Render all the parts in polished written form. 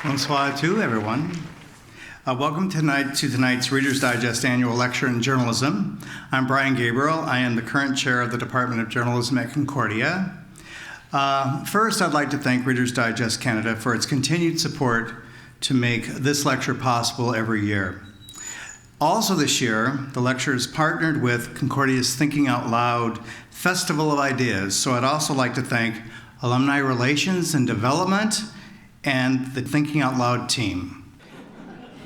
Bonsoir à tous, everyone. Welcome to tonight's Reader's Digest Annual Lecture in Journalism. I'm Brian Gabriel. I am the current chair of the Department of Journalism at Concordia. First, I'd like to thank Reader's Digest Canada for its continued support to make this lecture possible every year. Also this year, the lecture is partnered with Concordia's Thinking Out Loud Festival of Ideas, so I'd also like to thank Alumni Relations and Development and the Thinking Out Loud team.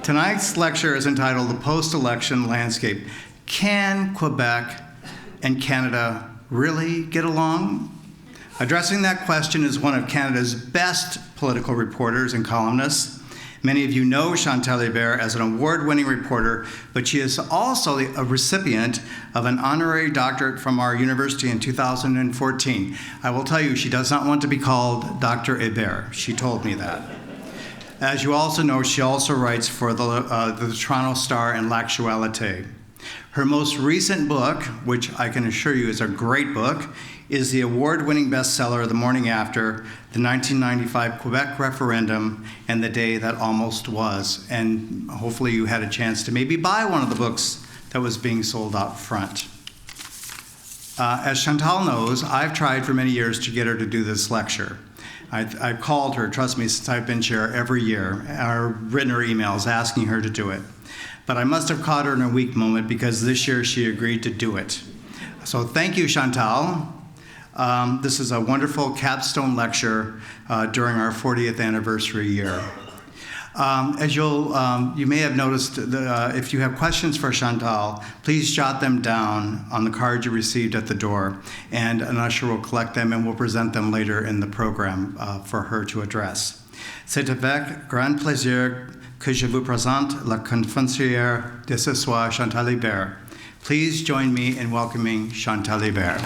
Tonight's lecture is entitled The Post-Election Landscape. Can Quebec and Canada really get along? Addressing that question is one of Canada's best political reporters and columnists. Many of you know Chantal Hebert as an award-winning reporter, but she is also a recipient of an honorary doctorate from our university in 2014. I will tell you, she does not want to be called Dr. Hebert. She told me that. As you also know, she also writes for the Toronto Star and L'Actualité. Her most recent book, which I can assure you is a great book, is the award-winning bestseller The Morning After, the 1995 Quebec Referendum, and the Day That Almost Was. And hopefully you had a chance to maybe buy one of the books that was being sold out front. As Chantal knows, I've tried for many years to get her to do this lecture. I've called her, trust me, since I've been chair every year, or written her emails asking her to do it. But I must have caught her in a weak moment because this year she agreed to do it. So thank you, Chantal. This is a wonderful capstone lecture during our 40th anniversary year. As you may have noticed, if you have questions for Chantal, please jot them down on the card you received at the door, and an usher will collect them and will present them later in the program for her to address. C'est avec grand plaisir que je vous présente la conférencière de ce soir, Chantal Hebert. Please join me in welcoming Chantal Hebert.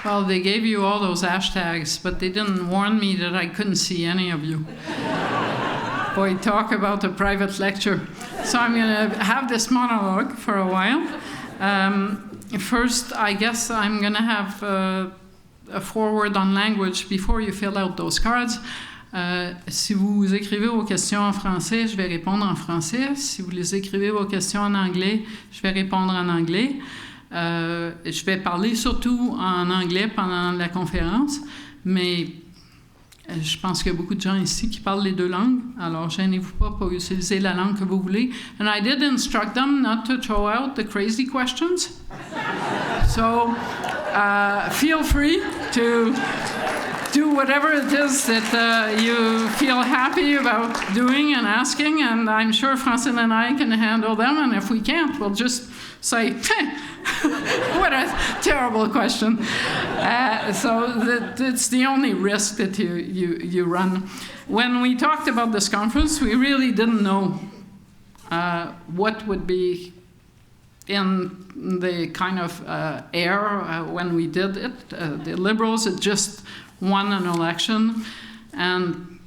Well, they gave you all those hashtags, but they didn't warn me that I couldn't see any of you. Boy, talk about a private lecture. So I'm going to have this monologue for a while. First, I guess I'm going to have a foreword on language before you fill out those cards. Si vous écrivez vos questions en français, je vais répondre en français. Si vous les écrivez vos questions en anglais, je vais répondre en anglais. Je vais parler surtout en anglais pendant la conférence, mais je pense qu'il y a beaucoup de gens ici qui parlent les deux langues, alors gênez-vous pas pour utiliser la langue que vous voulez. And I did instruct them not to throw out the crazy questions. So feel free to do whatever it is that you feel happy about doing and asking, and I'm sure Francine and I can handle them, and if we can't, we'll just say, what a terrible question. So it's the only risk that you run. When we talked about this conference, we really didn't know what would be in the kind of air when we did it. The Liberals had just won an election, and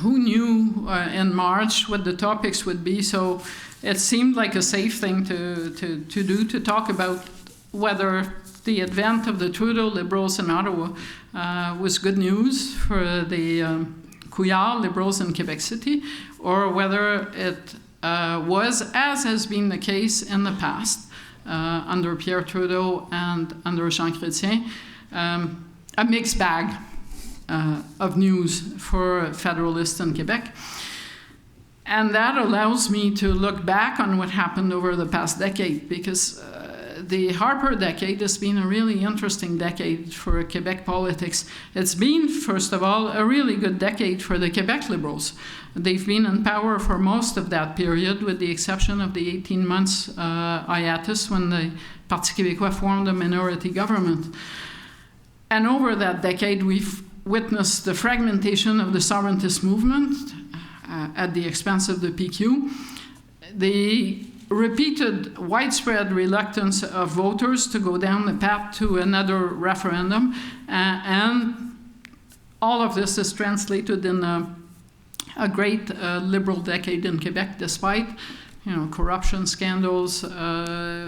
who knew in March what the topics would be, so it seemed like a safe thing to do, to talk about whether the advent of the Trudeau Liberals in Ottawa was good news for the Couillard Liberals in Quebec City, or whether it was, as has been the case in the past, under Pierre Trudeau and under Jean Chrétien, a mixed bag of news for Federalists in Quebec. And that allows me to look back on what happened over the past decade, because the Harper decade has been a really interesting decade for Quebec politics. It's been, first of all, a really good decade for the Quebec Liberals. They've been in power for most of that period, with the exception of the 18 months hiatus when the Parti Québécois formed a minority government. And over that decade, we've witnessed the fragmentation of the sovereigntist movement at the expense of the PQ, the repeated widespread reluctance of voters to go down the path to another referendum, and all of this is translated in a great liberal decade in Quebec, despite corruption scandals,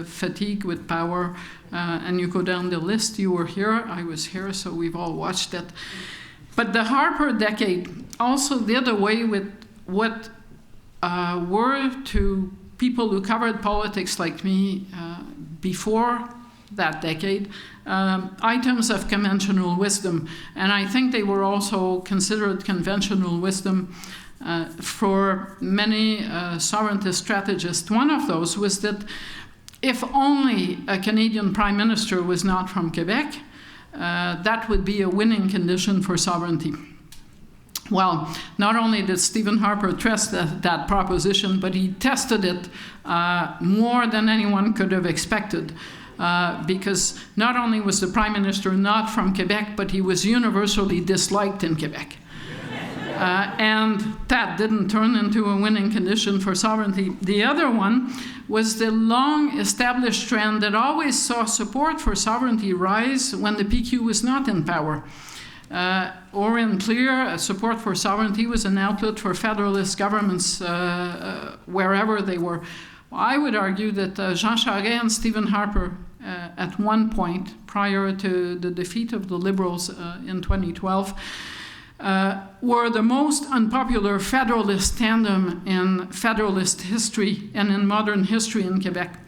fatigue with power, and you go down the list. You were here, I was here, so we've all watched it. But the Harper decade also did away with what were, to people who covered politics like me before that decade, items of conventional wisdom. And I think they were also considered conventional wisdom for many sovereigntist strategists. One of those was that if only a Canadian prime minister was not from Quebec, that would be a winning condition for sovereignty. Well, not only did Stephen Harper trust that proposition, but he tested it more than anyone could have expected. Because not only was the Prime Minister not from Quebec, but he was universally disliked in Quebec. And that didn't turn into a winning condition for sovereignty. The other one was the long-established trend that always saw support for sovereignty rise when the PQ was not in power. Or in clear, support for sovereignty was an outlet for federalist governments wherever they were. I would argue that Jean Charest and Stephen Harper, at one point, prior to the defeat of the Liberals in 2012, were the most unpopular federalist tandem in federalist history and in modern history in Quebec.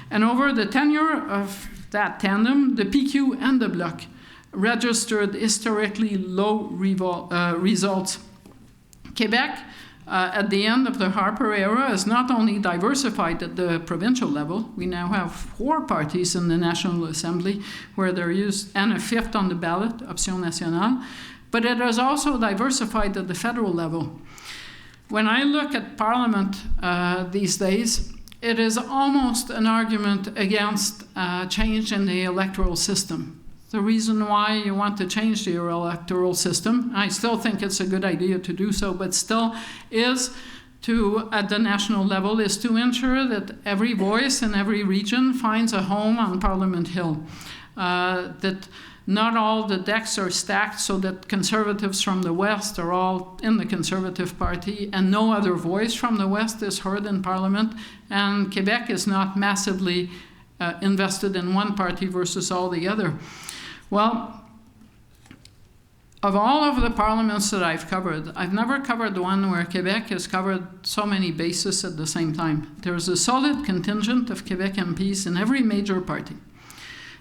And over the tenure of that tandem, the PQ and the Bloc registered historically low results. Quebec, at the end of the Harper era, is not only diversified at the provincial level. We now have 4 parties in the National Assembly where they're used, and a 5th on the ballot, Option Nationale, but it is also diversified at the federal level. When I look at Parliament these days, it is almost an argument against change in the electoral system. The reason why you want to change your electoral system, I still think it's a good idea to do so, but still is to, at the national level, is to ensure that every voice in every region finds a home on Parliament Hill. That not all the decks are stacked so that conservatives from the West are all in the Conservative Party and no other voice from the West is heard in Parliament, and Quebec is not massively invested in one party versus all the other. Well, of all of the parliaments that I've covered, I've never covered one where Quebec has covered so many bases at the same time. There's a solid contingent of Quebec MPs in every major party,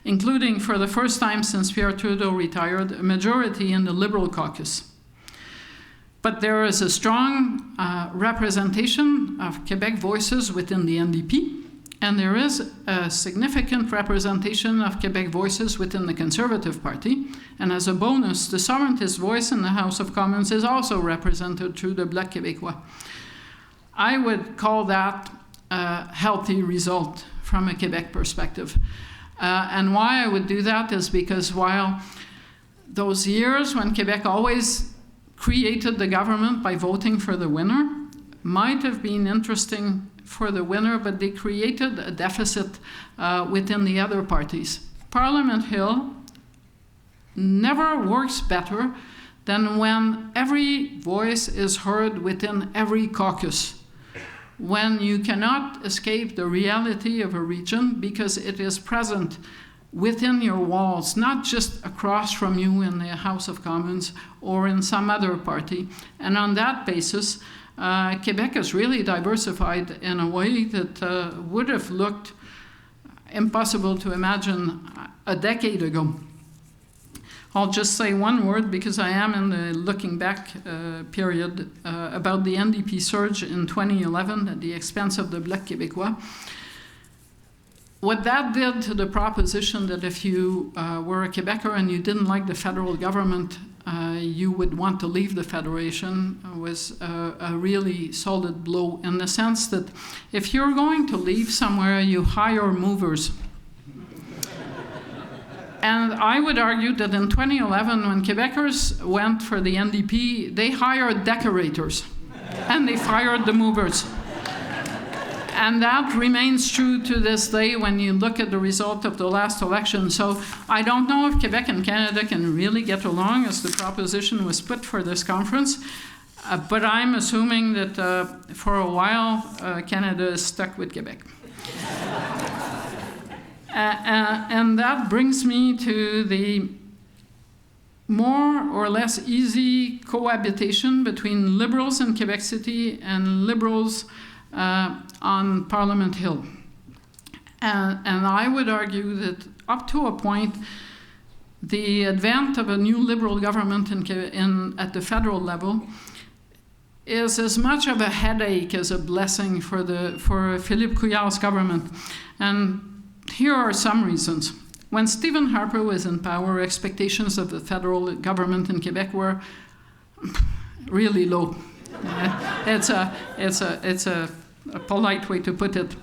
including, for the first time since Pierre Trudeau retired, a majority in the Liberal caucus. But there is a strong representation of Quebec voices within the NDP, and there is a significant representation of Quebec voices within the Conservative Party. And as a bonus, the sovereigntist voice in the House of Commons is also represented through the Bloc Québécois. I would call that a healthy result from a Quebec perspective. And why I would do that is because while those years when Quebec always created the government by voting for the winner might have been interesting for the winner, but they created a deficit within the other parties. Parliament Hill never works better than when every voice is heard within every caucus, when you cannot escape the reality of a region because it is present within your walls, not just across from you in the House of Commons or in some other party. And on that basis, Quebec is really diversified in a way that would have looked impossible to imagine a decade ago. I'll just say one word, because I am in the looking back period, about the NDP surge in 2011 at the expense of the Bloc Québécois. What that did to the proposition that if you were a Quebecer and you didn't like the federal government, you would want to leave the Federation was a really solid blow, in the sense that if you're going to leave somewhere, you hire movers. And I would argue that in 2011, when Quebecers went for the NDP, they hired decorators and they fired the movers. And that remains true to this day when you look at the result of the last election. So I don't know if Quebec and Canada can really get along, as the proposition was put for this conference. But I'm assuming that for a while, Canada is stuck with Quebec. And that brings me to the more or less easy cohabitation between Liberals in Quebec City and Liberals on Parliament Hill. And I would argue that up to a point, the advent of a new Liberal government at the federal level is as much of a headache as a blessing for Philippe Couillard's government. And here are some reasons. When Stephen Harper was in power, expectations of the federal government in Quebec were really low. It's a polite way to put it.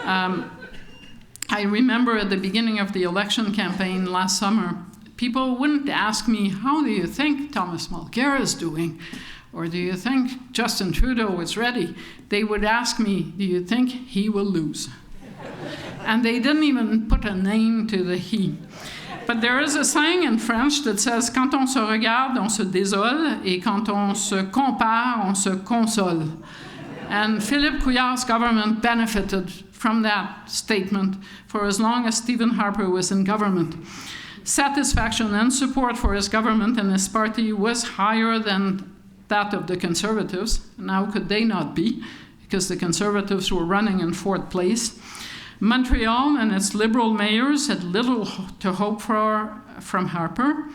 I remember at the beginning of the election campaign last summer, people wouldn't ask me, how do you think Thomas Mulcair is doing? Or do you think Justin Trudeau is ready? They would ask me, do you think he will lose? And they didn't even put a name to the he. But there is a saying in French that says, quand on se regarde, on se désole, et quand on se compare, on se console. And Philippe Couillard's government benefited from that statement for as long as Stephen Harper was in government. Satisfaction and support for his government and his party was higher than that of the Conservatives. Now could they not be? Because the Conservatives were running in fourth place. Montreal and its Liberal mayors had little to hope for from Harper.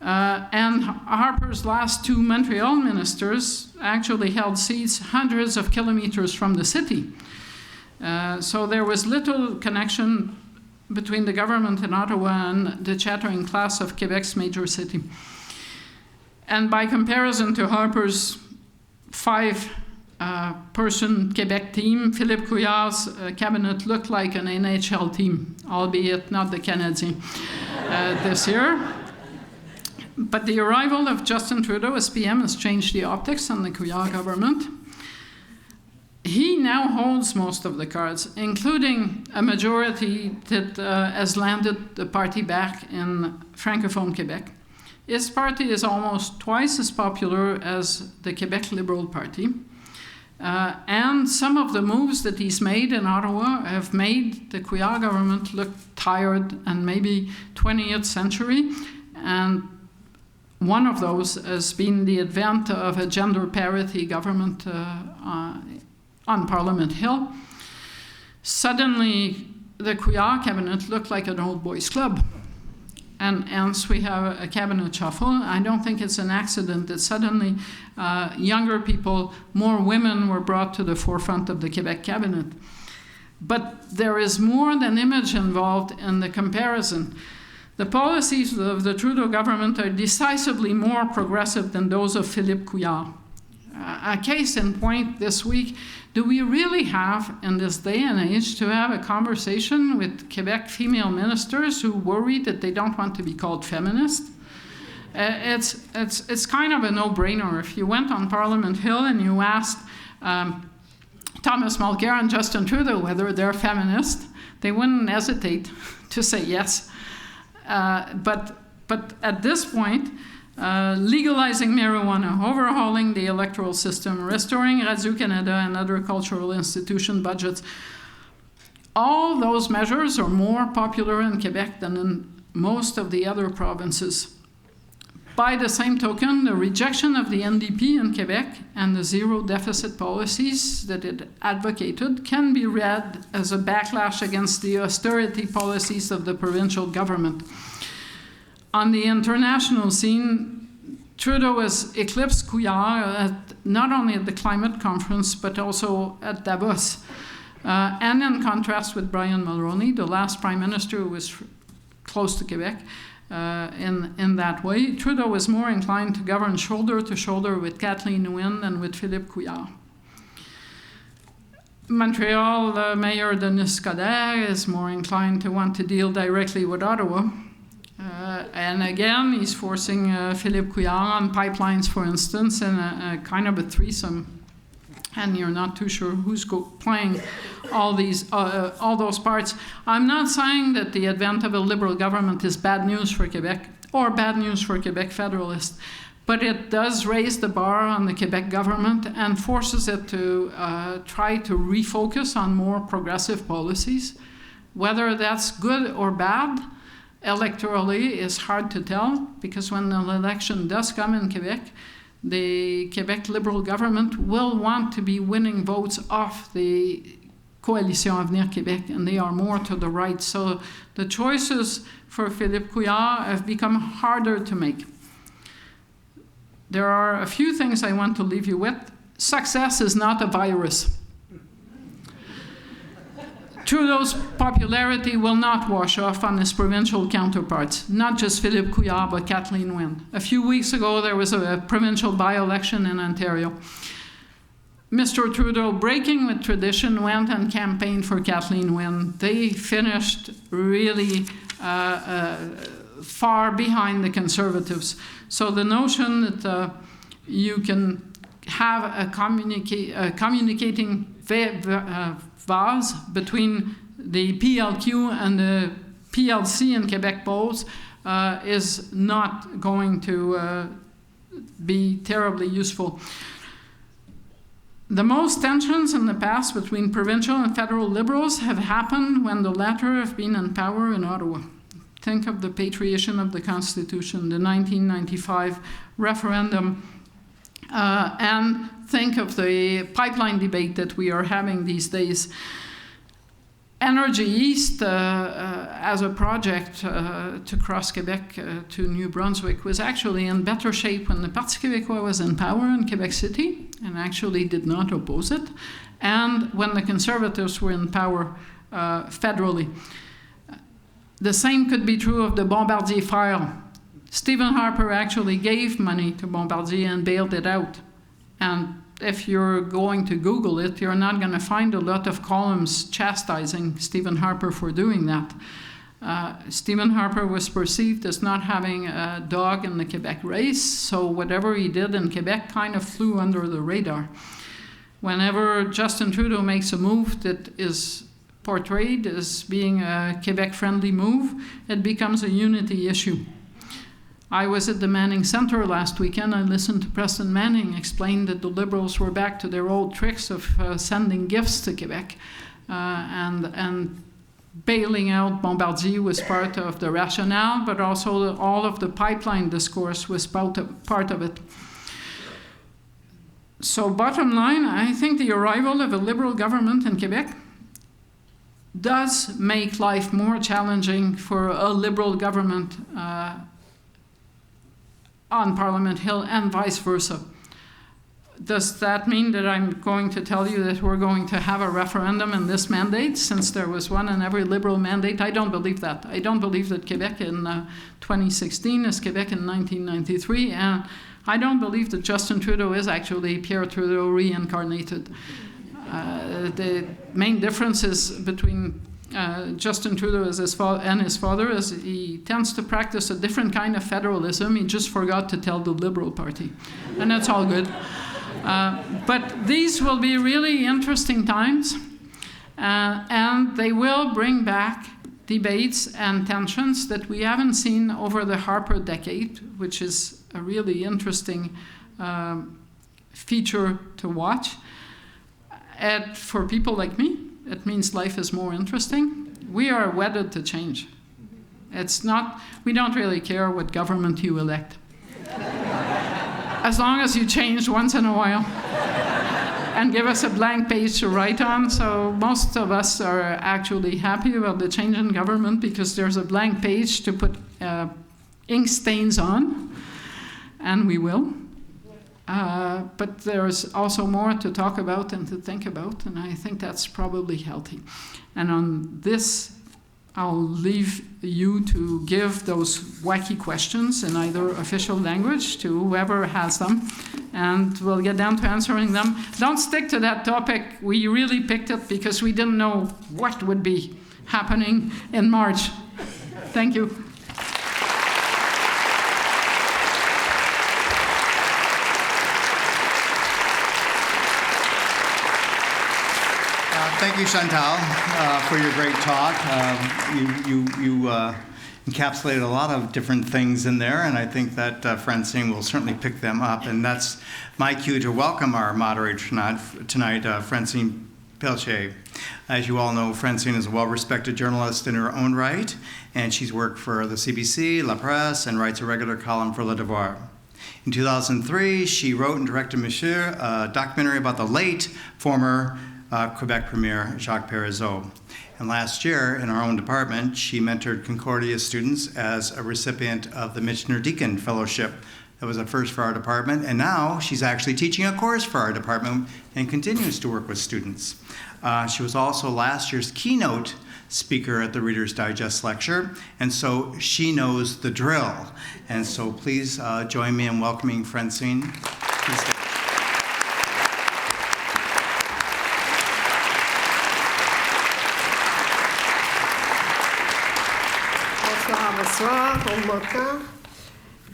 And Harper's last two Montreal ministers actually held seats hundreds of kilometers from the city. So there was little connection between the government in Ottawa and the chattering class of Quebec's major city. And by comparison to Harper's five-person Quebec team, Philippe Couillard's cabinet looked like an NHL team, albeit not the Canadiens this year. But the arrival of Justin Trudeau as PM has changed the optics on the Couillard government. He now holds most of the cards, including a majority that has landed the party back in Francophone Quebec. His party is almost twice as popular as the Quebec Liberal Party. And some of the moves that he's made in Ottawa have made the Couillard government look tired and maybe 20th century. And one of those has been the advent of a gender parity government on Parliament Hill. Suddenly, the Couillard cabinet looked like an old boys' club. And hence we have a cabinet shuffle. I don't think it's an accident that suddenly younger people, more women were brought to the forefront of the Quebec cabinet. But there is more than image involved in the comparison. The policies of the Trudeau government are decisively more progressive than those of Philippe Couillard. A case in point this week, do we really have, in this day and age, to have a conversation with Quebec female ministers who worry that they don't want to be called feminist? It's kind of a no-brainer. If you went on Parliament Hill and you asked Thomas Mulcair and Justin Trudeau whether they're feminist, they wouldn't hesitate to say yes. But at this point, legalizing marijuana, overhauling the electoral system, restoring Radio-Canada and other cultural institution budgets, all those measures are more popular in Quebec than in most of the other provinces. By the same token, the rejection of the NDP in Quebec and the zero deficit policies that it advocated can be read as a backlash against the austerity policies of the provincial government. On the international scene, Trudeau has eclipsed Couillard not only at the climate conference, but also at Davos. And in contrast with Brian Mulroney, the last prime minister who was close to Quebec in that way, Trudeau was more inclined to govern shoulder to shoulder with Kathleen Wynne than with Philippe Couillard. Montreal Mayor Denis Coderre is more inclined to want to deal directly with Ottawa. And again, he's forcing Philippe Couillard on pipelines, for instance, in a kind of a threesome and you're not too sure who's playing all those parts. I'm not saying that the advent of a Liberal government is bad news for Quebec or bad news for Quebec Federalists, but it does raise the bar on the Quebec government and forces it to try to refocus on more progressive policies. Whether that's good or bad electorally is hard to tell, because when an election does come in Quebec, the Quebec Liberal government will want to be winning votes off the Coalition Avenir Québec, and they are more to the right. So the choices for Philippe Couillard have become harder to make. There are a few things I want to leave you with. Success is not a virus. Trudeau's popularity will not wash off on his provincial counterparts, not just Philippe Couillard, but Kathleen Wynne. A few weeks ago, there was a provincial by-election in Ontario. Mr. Trudeau, breaking with tradition, went and campaigned for Kathleen Wynne. They finished really far behind the Conservatives. So the notion that you can have a communicating vase between the PLQ and the PLC in Quebec polls is not going to be terribly useful. The most tensions in the past between provincial and federal Liberals have happened when the latter have been in power in Ottawa. Think of the patriation of the Constitution, the 1995 referendum, and think of the pipeline debate that we are having these days. Energy East, as a project to cross Quebec to New Brunswick, was actually in better shape when the Parti québécois was in power in Quebec City and actually did not oppose it, and when the Conservatives were in power federally. The same could be true of the Bombardier file. Stephen Harper actually gave money to Bombardier and bailed it out. And if you're going to Google it, you're not going to find a lot of columns chastising Stephen Harper for doing that. Stephen Harper was perceived as not having a dog in the Quebec race, so whatever he did in Quebec kind of flew under the radar. Whenever Justin Trudeau makes a move that is portrayed as being a Quebec-friendly move, it becomes a unity issue. I was at the Manning Centre last weekend. I listened to Preston Manning explain that the Liberals were back to their old tricks of sending gifts to Quebec, and bailing out Bombardier was part of the rationale, but also all of the pipeline discourse was part of it. So bottom line, I think the arrival of a Liberal government in Quebec does make life more challenging for a Liberal government on Parliament Hill and vice versa. Does that mean that I'm going to tell you that we're going to have a referendum in this mandate, since there was one in every Liberal mandate? I don't believe that. I don't believe that Quebec in 2016 is Quebec in 1993, and I don't believe that Justin Trudeau is actually Pierre Trudeau reincarnated. The main differences between Justin Trudeau and his father is he tends to practice a different kind of federalism. He just forgot to tell the Liberal Party, and that's all good. But these will be really interesting times, and they will bring back debates and tensions that we haven't seen over the Harper decade, which is a really interesting feature to watch. And for people like me, it means life is more interesting. We are wedded to change. We don't really care what government you elect. As long as you change once in a while and give us a blank page to write on. So most of us are actually happy about the change in government because there's a blank page to put ink stains on, and we will. But there's also more to talk about and to think about, and I think that's probably healthy. And on this, I'll leave you to give those wacky questions in either official language to whoever has them, and we'll get down to answering them. Don't stick to that topic. We really picked it because we didn't know what would be happening in March. Thank you. Thank you, Chantal, for your great talk. You encapsulated a lot of different things in there, and I think that Francine will certainly pick them up. And that's my cue to welcome our moderator tonight, Francine Pelletier. As you all know, Francine is a well-respected journalist in her own right, and she's worked for the CBC, La Presse, and writes a regular column for Le Devoir. In 2003, she wrote and directed Monsieur, a documentary about the late former Quebec Premier Jacques Parizeau. And last year, in our own department, she mentored Concordia students as a recipient of the Michener Deacon Fellowship. That was a first for our department, and now she's actually teaching a course for our department and continues to work with students. She was also last year's keynote speaker at the Reader's Digest lecture, and so she knows the drill. And so please join me in welcoming Francine to the stage. Bonsoir, on m'entend?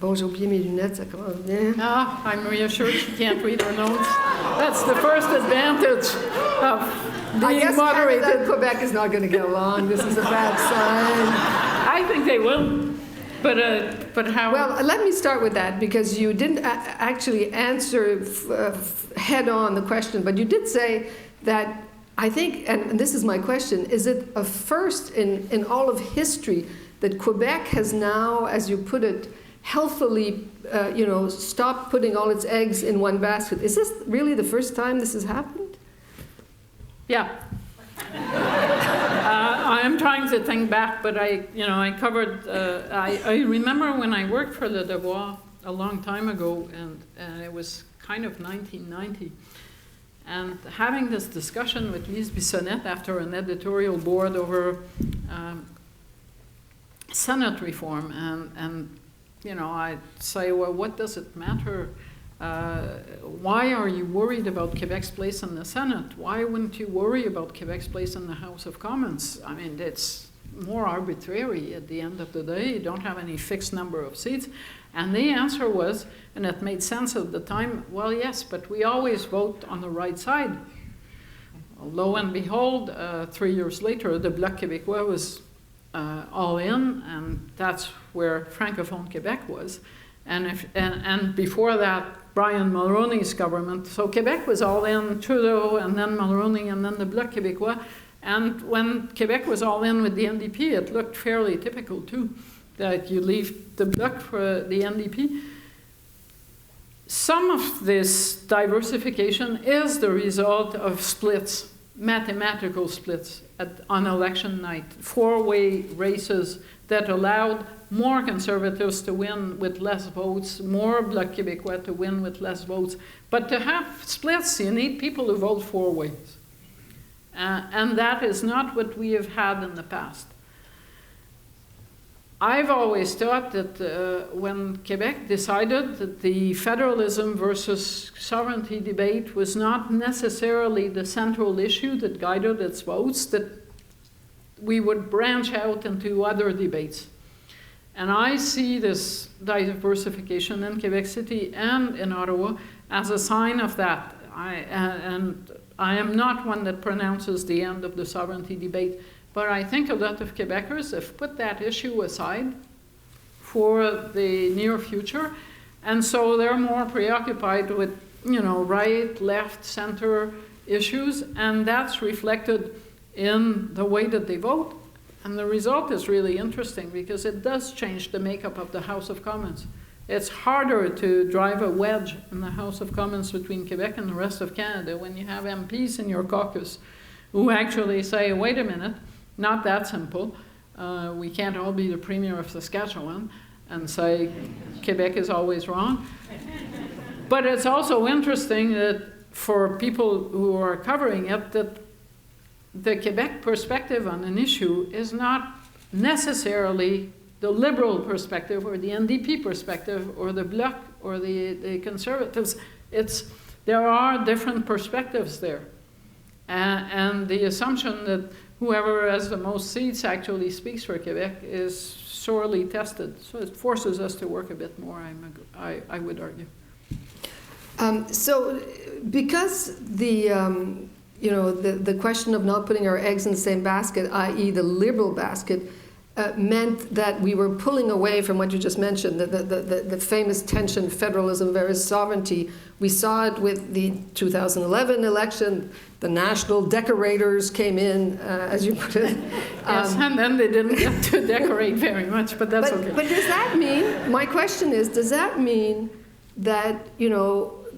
Bon, j'ai oublié mes lunettes, ça commence bien. Ah, I'm reassured she can't read her notes. That's the first advantage of I being guess moderated. Canada and Quebec is not going to get along. This is a bad sign. I think they will. But how? Well, let me start with that, because you didn't actually answer head on the question, but you did say that, I think, and this is my question, is it a first in all of history that Quebec has now, as you put it, healthily, stopped putting all its eggs in one basket? Is this really the first time this has happened? Yeah. I am trying to think back, but I covered. I remember when I worked for Le Devoir a long time ago, and it was kind of 1990, and having this discussion with Lise Bissonnette after an editorial board over Senate reform, and I'd say, well, what does it matter? Why are you worried about Quebec's place in the Senate? Why wouldn't you worry about Quebec's place in the House of Commons? I mean, it's more arbitrary at the end of the day. You don't have any fixed number of seats. And the answer was, and it made sense at the time, well, yes, but we always vote on the right side. Lo and behold, 3 years later, the Bloc Québécois was all in, and that's where Francophone Quebec was. And before that, Brian Mulroney's government. So Quebec was all in, Trudeau, and then Mulroney, and then the Bloc Québécois. And when Quebec was all in with the NDP, it looked fairly typical too, that you leave the Bloc for the NDP. Some of this diversification is the result of splits, mathematical splits on election night, four-way races that allowed more Conservatives to win with less votes, more Bloc Québécois to win with less votes. But to have splits, you need people who vote four ways. And that is not what we have had in the past. I've always thought that when Quebec decided that the federalism versus sovereignty debate was not necessarily the central issue that guided its votes, that we would branch out into other debates. And I see this diversification in Quebec City and in Ottawa as a sign of that. I am not one that pronounces the end of the sovereignty debate, but I think a lot of Quebecers have put that issue aside for the near future, and so they're more preoccupied with, right, left, center issues, and that's reflected in the way that they vote. And the result is really interesting because it does change the makeup of the House of Commons. It's harder to drive a wedge in the House of Commons between Quebec and the rest of Canada when you have MPs in your caucus who actually say, wait a minute, not that simple. We can't all be the Premier of Saskatchewan and say Quebec is always wrong. But it's also interesting that for people who are covering it, that the Quebec perspective on an issue is not necessarily the Liberal perspective or the NDP perspective or the Bloc or the Conservatives. There are different perspectives there. And the assumption that whoever has the most seats actually speaks for Quebec is sorely tested. So it forces us to work a bit more, I would argue. So because the the question of not putting our eggs in the same basket, i.e. the liberal basket, meant that we were pulling away from what you just mentioned, the famous tension, federalism versus sovereignty. We saw it with the 2011 election. The national decorators came in, as you put it. Yes, and then they didn't get to decorate very much, but that's okay. But does that mean, my question is, does that mean that,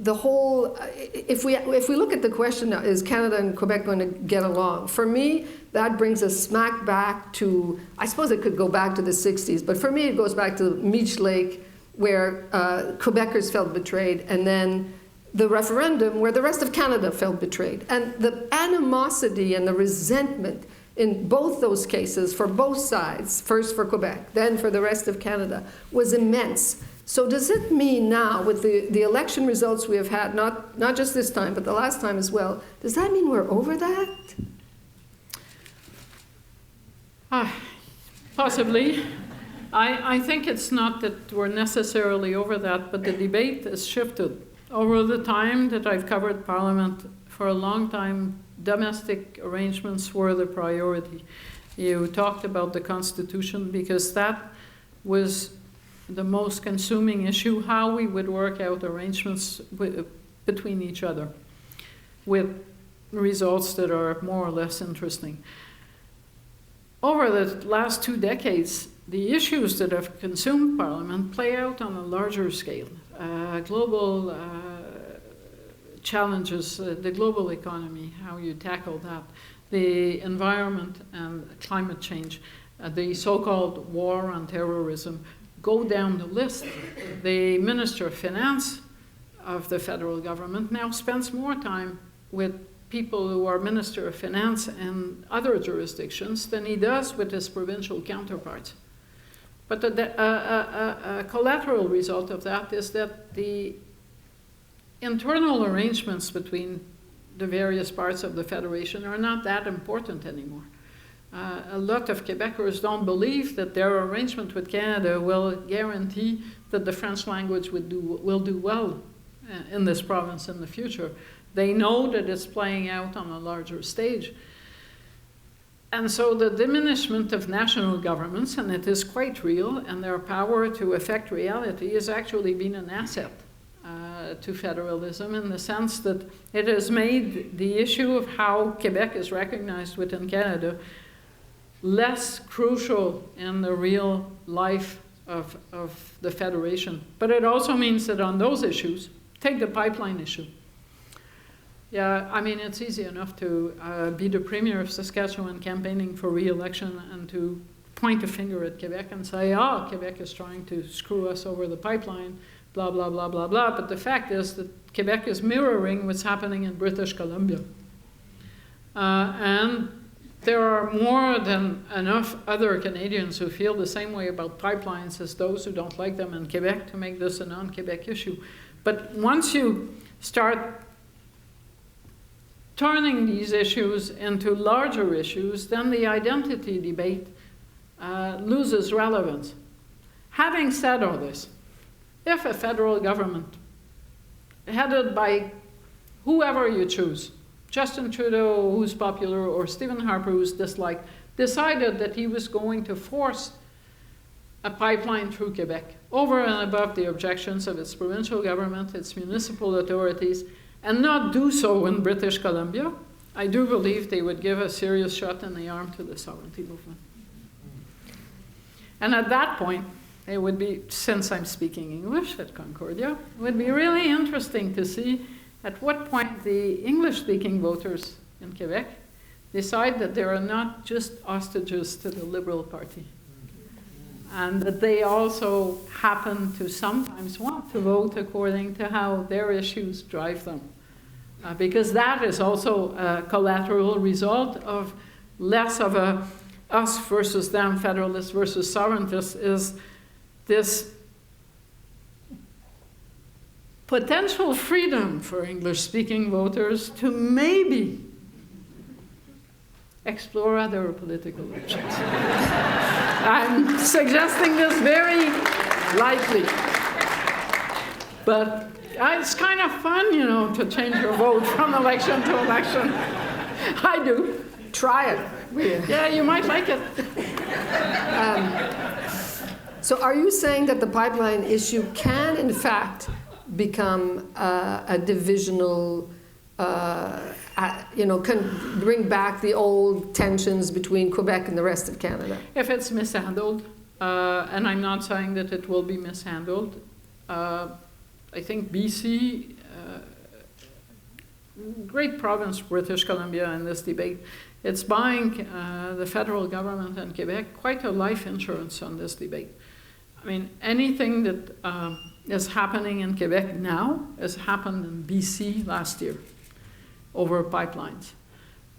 the whole, if we look at the question, is Canada and Quebec going to get along? For me, that brings us smack back to, I suppose it could go back to the 60s, but for me it goes back to Meech Lake, where Quebecers felt betrayed, and then the referendum where the rest of Canada felt betrayed. And the animosity and the resentment in both those cases, for both sides, first for Quebec, then for the rest of Canada, was immense. So does it mean now, with the election results we have had, not just this time, but the last time as well, does that mean we're over that? Possibly. I think it's not that we're necessarily over that, but the debate has shifted. Over the time that I've covered Parliament, for a long time, domestic arrangements were the priority. You talked about the Constitution because that was the most consuming issue, how we would work out arrangements between each other with results that are more or less interesting. Over the last 2 decades, the issues that have consumed Parliament play out on a larger scale. Global challenges, the global economy, how you tackle that, the environment and climate change, the so-called war on terrorism, go down the list. The Minister of Finance of the federal government now spends more time with people who are Minister of Finance in other jurisdictions than he does with his provincial counterparts. But a collateral result of that is that the internal arrangements between the various parts of the Federation are not that important anymore. A lot of Quebecers don't believe that their arrangement with Canada will guarantee that the French language will do well in this province in the future. They know that it's playing out on a larger stage. And so the diminishment of national governments, and it is quite real, and their power to affect reality has actually been an asset to federalism, in the sense that it has made the issue of how Quebec is recognized within Canada less crucial in the real life of the Federation. But it also means that on those issues, take the pipeline issue. Yeah, I mean, it's easy enough to be the Premier of Saskatchewan campaigning for re-election and to point a finger at Quebec and say, Quebec is trying to screw us over the pipeline, blah, blah, blah, blah, blah. But the fact is that Quebec is mirroring what's happening in British Columbia. And there are more than enough other Canadians who feel the same way about pipelines as those who don't like them in Quebec to make this a non-Quebec issue. But once you start turning these issues into larger issues, then the identity debate loses relevance. Having said all this, if a federal government headed by whoever you choose, Justin Trudeau, who's popular, or Stephen Harper, who's disliked, decided that he was going to force a pipeline through Quebec, over and above the objections of its provincial government, its municipal authorities, and not do so in British Columbia, I do believe they would give a serious shot in the arm to the sovereignty movement. And at that point, it would be, since I'm speaking English at Concordia, it would be really interesting to see at what point the English-speaking voters in Quebec decide that they are not just hostages to the Liberal Party, and that they also happen to sometimes want to vote according to how their issues drive them. Because that is also a collateral result of less of a us versus them, federalists versus sovereigntists, is this potential freedom for English-speaking voters to maybe explore other political options. I'm suggesting this very lightly. But it's kind of fun, to change your vote from election to election. I do. Try it. Yeah, you might like it. So are you saying that the pipeline issue can, in fact, become a divisional, can bring back the old tensions between Quebec and the rest of Canada? If it's mishandled, and I'm not saying that it will be mishandled, I think BC, great province, British Columbia, in this debate, it's buying the federal government and Quebec quite a life insurance on this debate. I mean, anything that is happening in Quebec now has happened in BC last year over pipelines.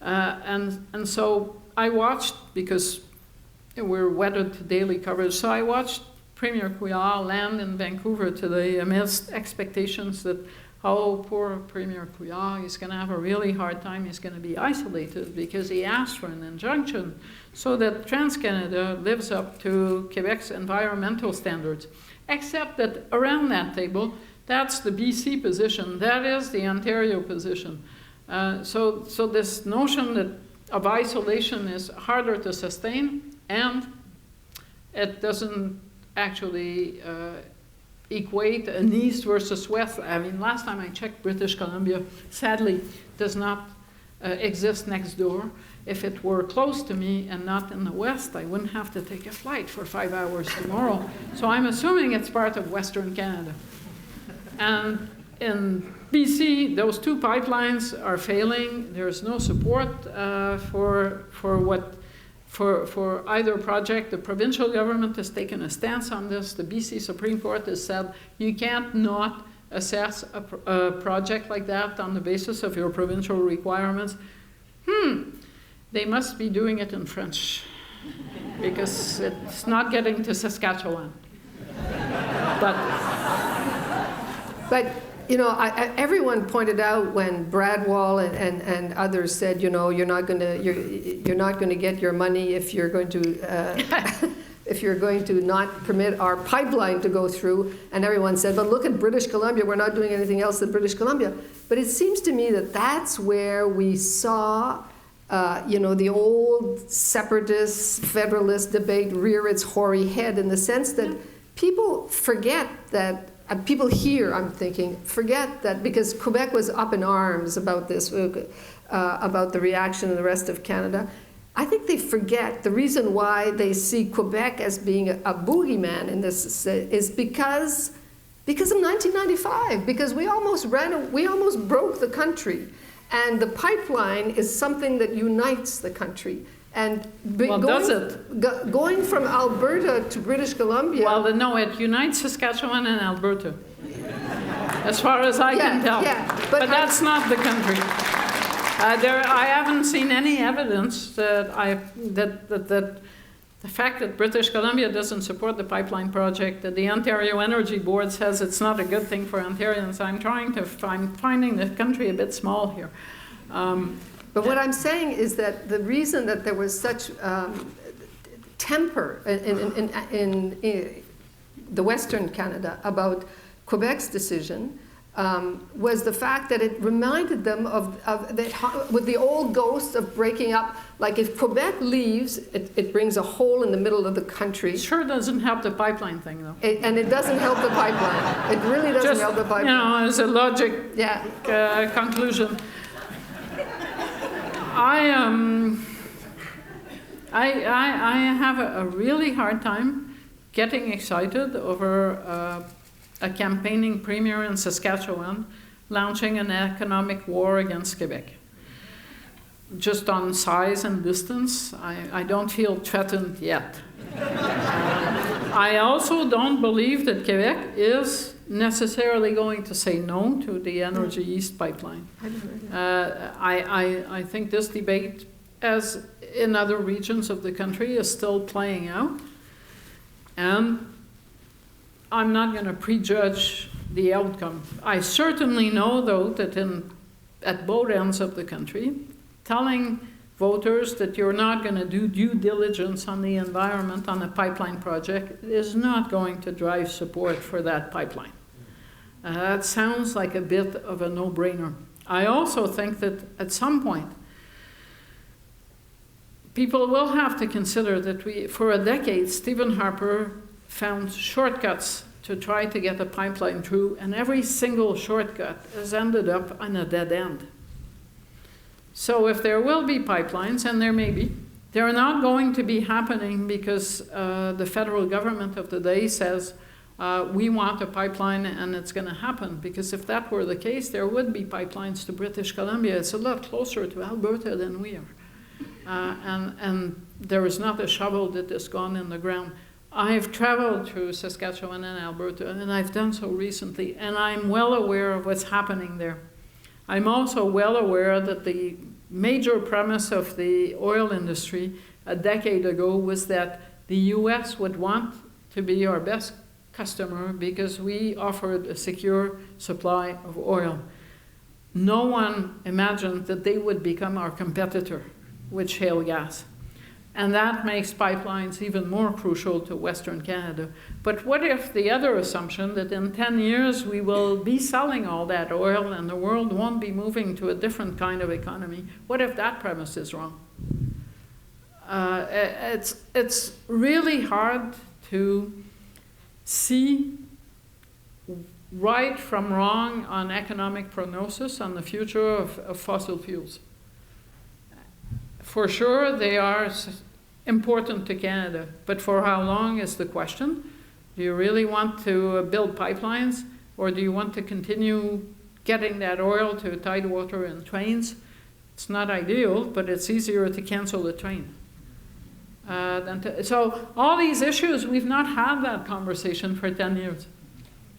And so I watched, because we're wedded to daily coverage, so I watched Premier Couillard land in Vancouver today amidst expectations that, oh, poor Premier Couillard, he's going to have a really hard time, he's going to be isolated because he asked for an injunction so that TransCanada lives up to Quebec's environmental standards. Except that around that table, that's the BC position, that is the Ontario position. So this notion of isolation is harder to sustain, and it doesn't actually equate an east versus west. I mean, last time I checked, British Columbia, sadly, does not exist next door. If it were close to me and not in the west, I wouldn't have to take a flight for 5 hours tomorrow. So I'm assuming it's part of Western Canada. And in BC, those two pipelines are failing. There's no support for either project. The provincial government has taken a stance on this. The BC Supreme Court has said you can't not assess a project like that on the basis of your provincial requirements. They must be doing it in French because it's not getting to Saskatchewan. But everyone pointed out when Brad Wall and others said, you're not going to get your money if you're going to if you're going to not permit our pipeline to go through. And everyone said, but look at British Columbia, we're not doing anything else than British Columbia. But it seems to me that that's where we saw the old separatist, federalist debate rear its hoary head, in the sense that people forget that, people here, I'm thinking, forget that because Quebec was up in arms about this, about the reaction in the rest of Canada. I think they forget the reason why they see Quebec as being a boogeyman in this is because of 1995, because we almost broke the country. And the pipeline is something that unites the country. And going from Alberta to British Columbia... Well, no, it unites Saskatchewan and Alberta, as far as I can tell. Yeah, but that's not the country. I haven't seen any evidence that the fact that British Columbia doesn't support the pipeline project, that the Ontario Energy Board says it's not a good thing for Ontarians. I'm finding the country a bit small here. But what I'm saying is that the reason that there was such temper in the Western Canada about Quebec's decision was the fact that it reminded them with the old ghost of breaking up. Like if Quebec leaves, it brings a hole in the middle of the country. It sure doesn't help the pipeline thing, though. And it doesn't help the pipeline. It really doesn't help the pipeline. As a logic conclusion. I have a really hard time getting excited over a campaigning premier in Saskatchewan launching an economic war against Quebec. Just on size and distance, I don't feel threatened yet. I also don't believe that Quebec is necessarily going to say no to the Energy East pipeline. I think this debate, as in other regions of the country, is still playing out. And I'm not going to prejudge the outcome. I certainly know, though, that at both ends of the country, telling voters that you're not going to do due diligence on the environment on a pipeline project is not going to drive support for that pipeline. That sounds like a bit of a no-brainer. I also think that at some point, people will have to consider that for a decade, Stephen Harper found shortcuts to try to get a pipeline through, and every single shortcut has ended up on a dead end. So if there will be pipelines, and there may be, they're not going to be happening because the federal government of the day says, we want a pipeline and it's going to happen. Because if that were the case, there would be pipelines to British Columbia. It's a lot closer to Alberta than we are. And there is not a shovel that has gone in the ground. I've traveled through Saskatchewan and Alberta, and I've done so recently, and I'm well aware of what's happening there. I'm also well aware that the major premise of the oil industry a decade ago was that the US would want to be our best customer because we offered a secure supply of oil. No one imagined that they would become our competitor with shale gas. And that makes pipelines even more crucial to Western Canada. But what if the other assumption that in 10 years we will be selling all that oil and the world won't be moving to a different kind of economy? What if that premise is wrong? It's really hard to see right from wrong on economic prognosis on the future of fossil fuels. For sure, they are important to Canada, but for how long is the question? Do you really want to build pipelines, or do you want to continue getting that oil to tidewater in trains? It's not ideal, but it's easier to cancel the train. So all these issues, we've not had that conversation for 10 years.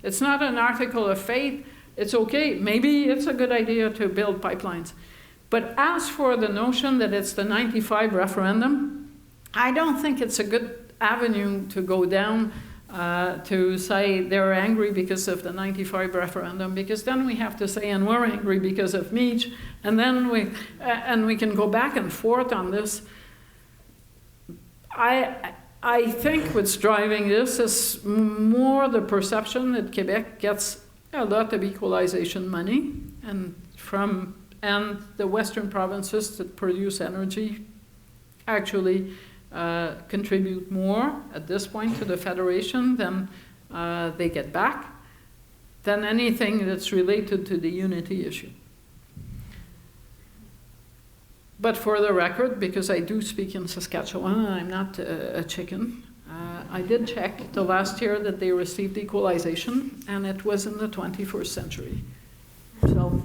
It's not an article of faith. It's okay. Maybe it's a good idea to build pipelines. But as for the notion that it's the 95 referendum, I don't think it's a good avenue to go down to say they're angry because of the 95 referendum, because then we have to say, and we're angry because of Meach, and then we can go back and forth on this. I think what's driving this is more the perception that Quebec gets a lot of equalization money, and the Western provinces that produce energy actually contribute more at this point to the Federation than they get back, than anything that's related to the unity issue. But for the record, because I do speak in Saskatchewan, I'm not a chicken, I did check the last year that they received equalization, and it was in the 21st century. So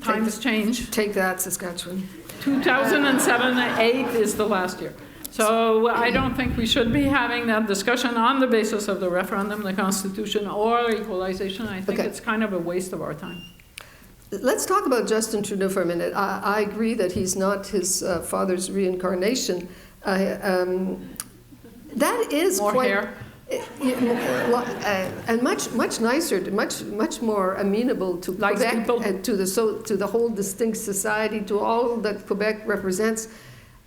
times change. Take that, Saskatchewan. 2007-8 is the last year. So I don't think we should be having that discussion on the basis of the referendum, the Constitution, or equalization. I think it's kind of a waste of our time. Let's talk about Justin Trudeau for a minute. I agree that he's not his father's reincarnation. That is more quite... hair. And much nicer, much more amenable to Quebec and to the whole distinct society, to all that Quebec represents.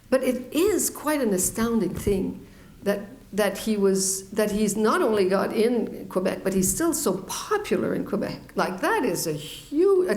But it is quite an astounding thing that he's not only got in Quebec, but he's still so popular in Quebec. Like, that is a huge.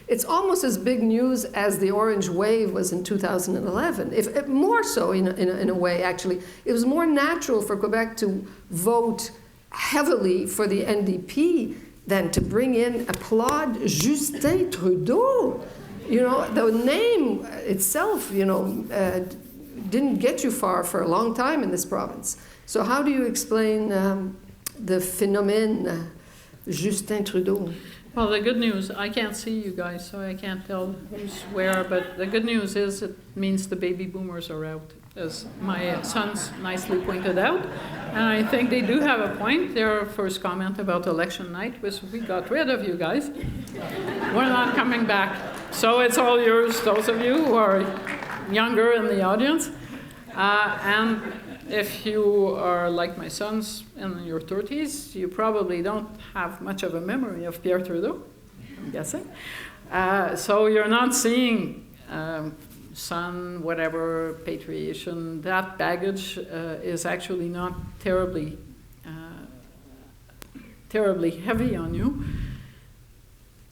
It's almost as big news as the Orange Wave was in 2011. If more so in a way, actually, it was more natural for Quebec to vote heavily for the NDP than to bring in applaud Justin Trudeau. You know, the name itself, didn't get you far for a long time in this province. So how do you explain the phenomenon Justin Trudeau? Well, the good news, I can't see you guys, so I can't tell who's where, but the good news is it means the baby boomers are out, as my sons nicely pointed out. And I think they do have a point. Their first comment about election night was, we got rid of you guys. We're not coming back. So it's all yours, those of you who are younger in the audience. And if you are like my sons in your 30s, you probably don't have much of a memory of Pierre Trudeau, I'm guessing. So you're not seeing son, whatever, patriation. That baggage is actually not terribly heavy on you.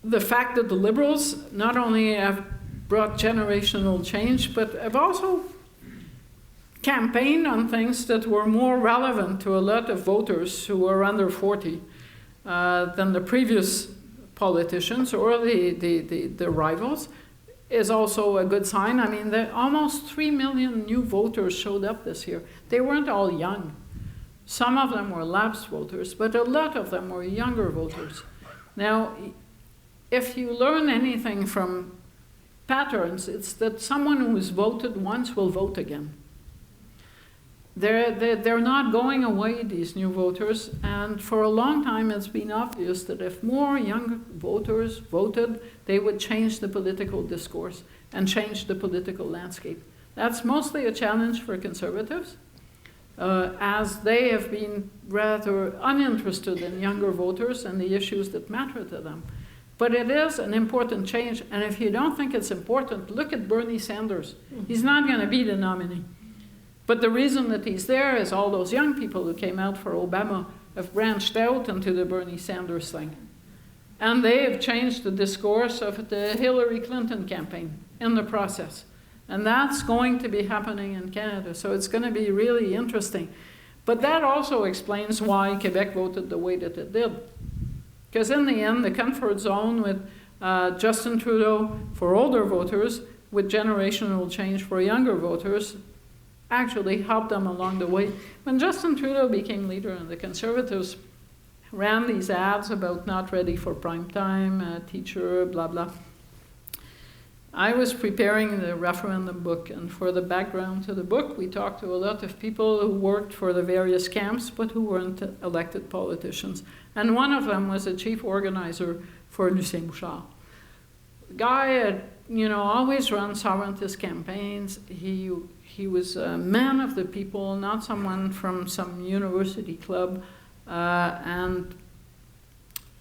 The fact that the Liberals not only have brought generational change, but I've also campaigned on things that were more relevant to a lot of voters who were under 40 than the previous politicians or the rivals, is also a good sign. I mean, almost 3 million new voters showed up this year. They weren't all young. Some of them were lapsed voters, but a lot of them were younger voters. Now, if you learn anything from patterns, it's that someone who has voted once will vote again. They're not going away, these new voters, and for a long time it's been obvious that if more young voters voted, they would change the political discourse and change the political landscape. That's mostly a challenge for Conservatives, as they have been rather uninterested in younger voters and the issues that matter to them. But it is an important change, and if you don't think it's important, look at Bernie Sanders. He's not going to be the nominee. But the reason that he's there is all those young people who came out for Obama have branched out into the Bernie Sanders thing. And they have changed the discourse of the Hillary Clinton campaign in the process. And that's going to be happening in Canada. So it's going to be really interesting. But that also explains why Quebec voted the way that it did. Because in the end, the comfort zone with Justin Trudeau for older voters, with generational change for younger voters, actually helped them along the way. When Justin Trudeau became leader and the Conservatives ran these ads about not ready for prime time, teacher, blah, blah, I was preparing the referendum book, and for the background to the book, we talked to a lot of people who worked for the various camps, but who weren't elected politicians. And one of them was a chief organizer for Lucien Bouchard. The guy had, always run sovereigntist campaigns. He was a man of the people, not someone from some university club, and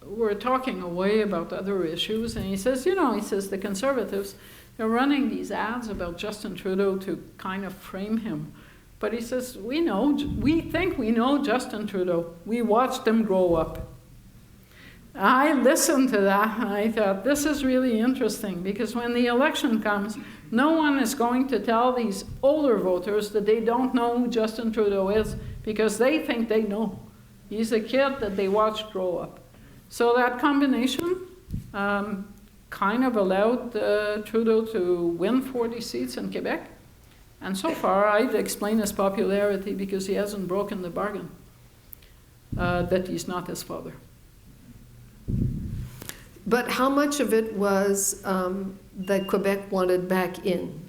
we're talking away about other issues, and he says, the Conservatives, they're running these ads about Justin Trudeau to kind of frame him. But he says, we think we know Justin Trudeau. We watched him grow up. I listened to that, and I thought, this is really interesting, because when the election comes, no one is going to tell these older voters that they don't know who Justin Trudeau is, because they think they know. He's a kid that they watched grow up. So that combination kind of allowed Trudeau to win 40 seats in Quebec. And so far, I'd explain his popularity because he hasn't broken the bargain, that he's not his father. But how much of it was that Quebec wanted back in?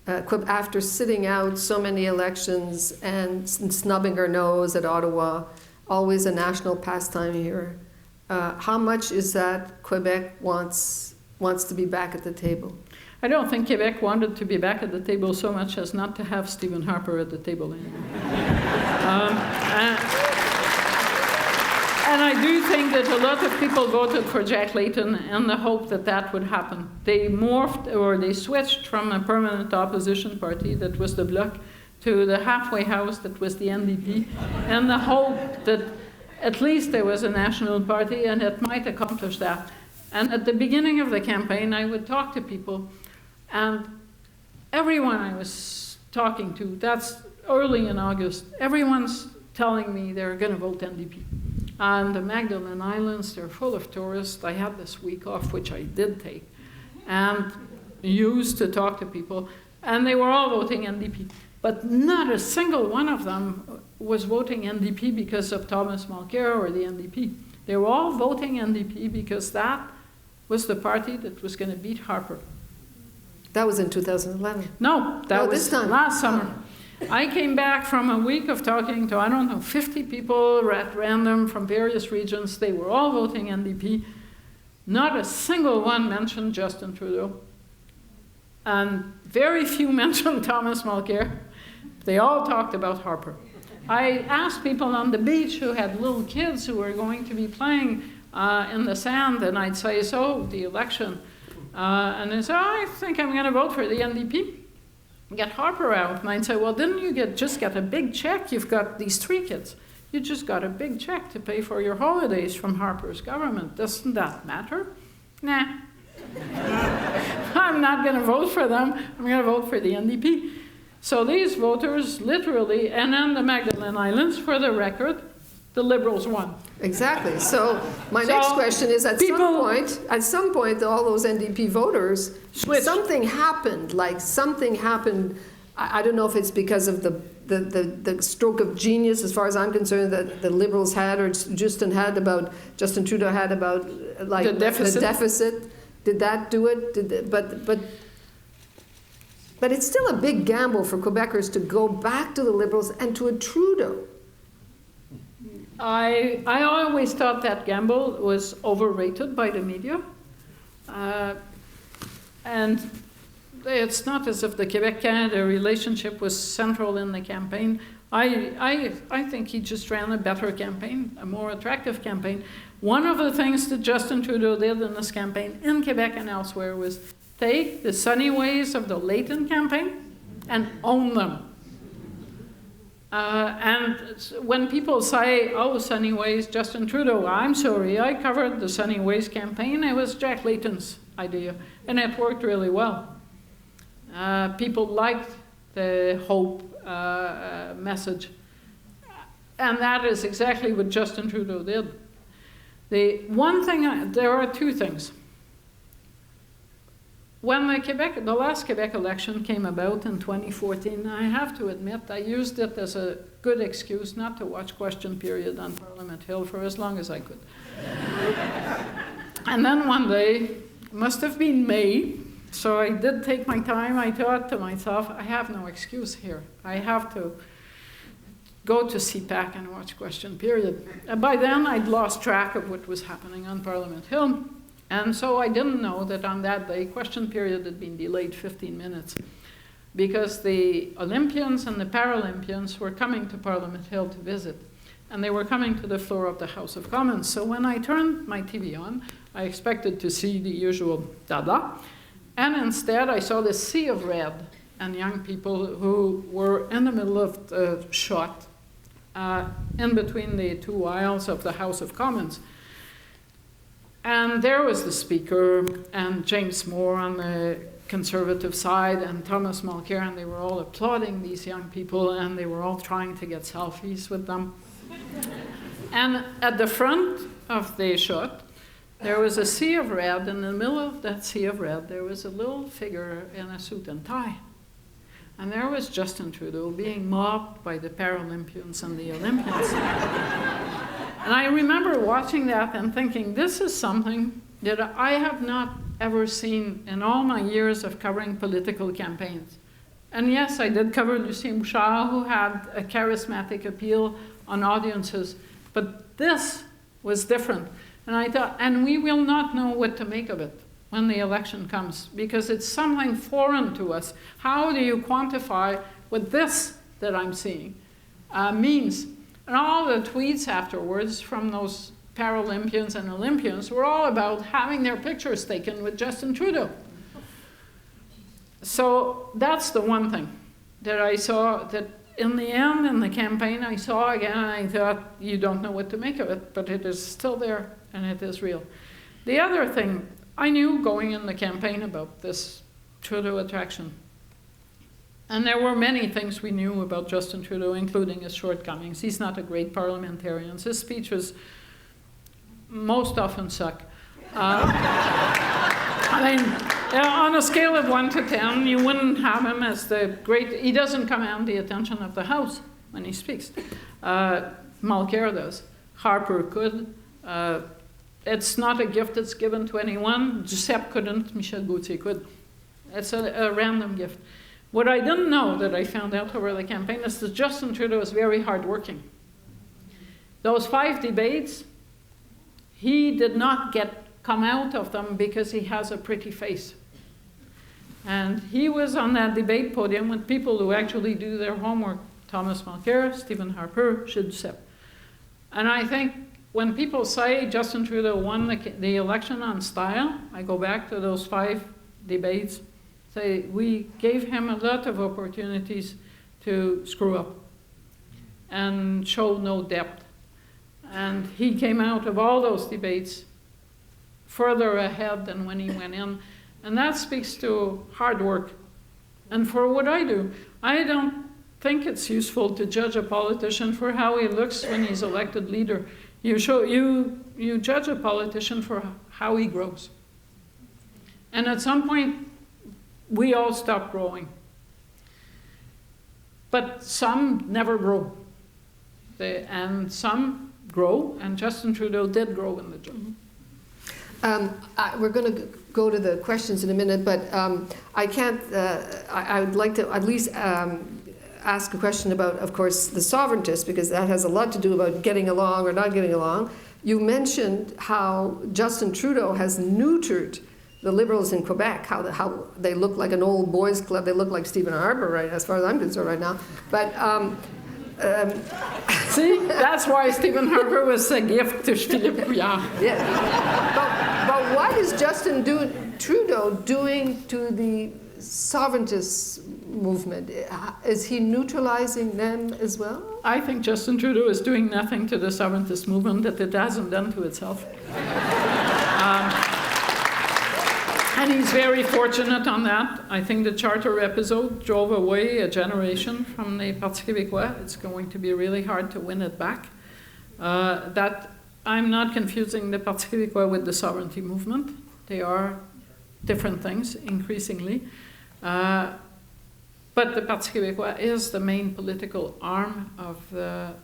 After sitting out so many elections and snubbing her nose at Ottawa, always a national pastime here, how much is that Quebec wants to be back at the table? I don't think Quebec wanted to be back at the table so much as not to have Stephen Harper at the table anymore. And I do think that a lot of people voted for Jack Layton in the hope that that would happen. They morphed, or they switched from a permanent opposition party that was the Bloc to the halfway house that was the NDP, in the hope that at least there was a national party and it might accomplish that. And at the beginning of the campaign, I would talk to people, and everyone I was talking to, that's early in August, everyone's telling me they're going to vote NDP. And the Magdalen Islands, they're full of tourists. I had this week off, which I did take, and used to talk to people, and they were all voting NDP. But not a single one of them was voting NDP because of Thomas Mulcair or the NDP. They were all voting NDP because that was the party that was going to beat Harper. That was in 2011? No, that was this time. Last summer. I came back from a week of talking to, 50 people at random from various regions. They were all voting NDP. Not a single one mentioned Justin Trudeau. And very few mentioned Thomas Mulcair. They all talked about Harper. I asked people on the beach who had little kids who were going to be playing in the sand, and I'd say, so, the election. And they said, I think I'm going to vote for the NDP. Get Harper out. And I'd say, well, didn't you just get a big check? You've got these 3 kids. You just got a big check to pay for your holidays from Harper's government. Doesn't that matter? Nah. I'm not going to vote for them. I'm going to vote for the NDP. So these voters literally, and then the Magdalen Islands, for the record, the Liberals won. Exactly. So my next question is, at some point, all those NDP voters, switched. something happened. Like something happened. I don't know if it's because of the stroke of genius, as far as I'm concerned, that the Liberals had, or Justin Trudeau had about like the deficit. Did that do it? But it's still a big gamble for Quebecers to go back to the Liberals and to a Trudeau. I always thought that gamble was overrated by the media. And it's not as if the Quebec-Canada relationship was central in the campaign. I think he just ran a better campaign, a more attractive campaign. One of the things that Justin Trudeau did in this campaign, in Quebec and elsewhere, was take the sunny ways of the Layton campaign and own them. And when people say, oh, Sunny Ways, Justin Trudeau, I'm sorry, I covered the Sunny Ways campaign. It was Jack Layton's idea, and it worked really well. People liked the hope message. And that is exactly what Justin Trudeau did. There are two things. When the last Quebec election came about in 2014, I have to admit I used it as a good excuse not to watch Question Period on Parliament Hill for as long as I could. And then one day, must have been May, so I did take my time. I thought to myself, I have no excuse here. I have to go to CPAC and watch Question Period. And by then, I'd lost track of what was happening on Parliament Hill. And so I didn't know that on that day, Question Period had been delayed 15 minutes because the Olympians and the Paralympians were coming to Parliament Hill to visit. And they were coming to the floor of the House of Commons. So when I turned my TV on, I expected to see the usual dada. And instead, I saw this sea of red and young people who were in the middle of the shot in between the two aisles of the House of Commons. And there was the Speaker and James Moore on the Conservative side and Thomas Mulcair, and they were all applauding these young people, and they were all trying to get selfies with them. And at the front of the shot, there was a sea of red. In the middle of that sea of red, there was a little figure in a suit and tie. And there was Justin Trudeau being mobbed by the Paralympians and the Olympians. And I remember watching that and thinking, this is something that I have not ever seen in all my years of covering political campaigns. And yes, I did cover Lucien Bouchard, who had a charismatic appeal on audiences, but this was different. And I thought, and we will not know what to make of it when the election comes, because it's something foreign to us. How do you quantify what this that I'm seeing means? And all the tweets afterwards from those Paralympians and Olympians were all about having their pictures taken with Justin Trudeau. So that's the one thing that I saw, that in the end, in the campaign, I saw again, and I thought, you don't know what to make of it, but it is still there, and it is real. The other thing, I knew going in the campaign about this Trudeau attraction. And there were many things we knew about Justin Trudeau, including his shortcomings. He's not a great parliamentarian. His speeches most often suck. I mean, on a scale of 1 to 10, you wouldn't have him as the great... He doesn't command the attention of the House when he speaks. Mulcair does. Harper could. It's not a gift that's given to anyone. Giuseppe couldn't. Michel Gauthier could. It's a random gift. What I didn't know that I found out over the campaign is that Justin Trudeau is very hardworking. Those 5 debates, he did not come out of them because he has a pretty face. And he was on that debate podium with people who actually do their homework. Thomas Mulcair, Stephen Harper, Gilles Duceppe. And I think when people say Justin Trudeau won the election on style, I go back to those 5 debates, say we gave him a lot of opportunities to screw up and show no depth. And he came out of all those debates further ahead than when he went in. And that speaks to hard work. And for what I do, I don't think it's useful to judge a politician for how he looks when he's elected leader. You judge a politician for how he grows. And at some point, we all stop growing. But some never grow. And some grow, and Justin Trudeau did grow in the job. We're going to go to the questions in a minute, but I can't, I would like to at least ask a question about, of course, the sovereigntists, because that has a lot to do about getting along or not getting along. You mentioned how Justin Trudeau has neutered the Liberals in Quebec, how they look like an old boys club. They look like Stephen Harper, right, as far as I'm concerned right now. But see, that's why Stephen Harper was a gift to Philippe Couillard. Yeah. But what is Justin Trudeau doing to the sovereigntist movement? Is he neutralizing them as well? I think Justin Trudeau is doing nothing to the sovereigntist movement that it hasn't done to itself. And he's very fortunate on that. I think the Charter episode drove away a generation from the Parti Québécois. It's going to be really hard to win it back. That I'm not confusing the Parti Québécois with the sovereignty movement. They are different things, increasingly. But the Parti Québécois is the main political arm of the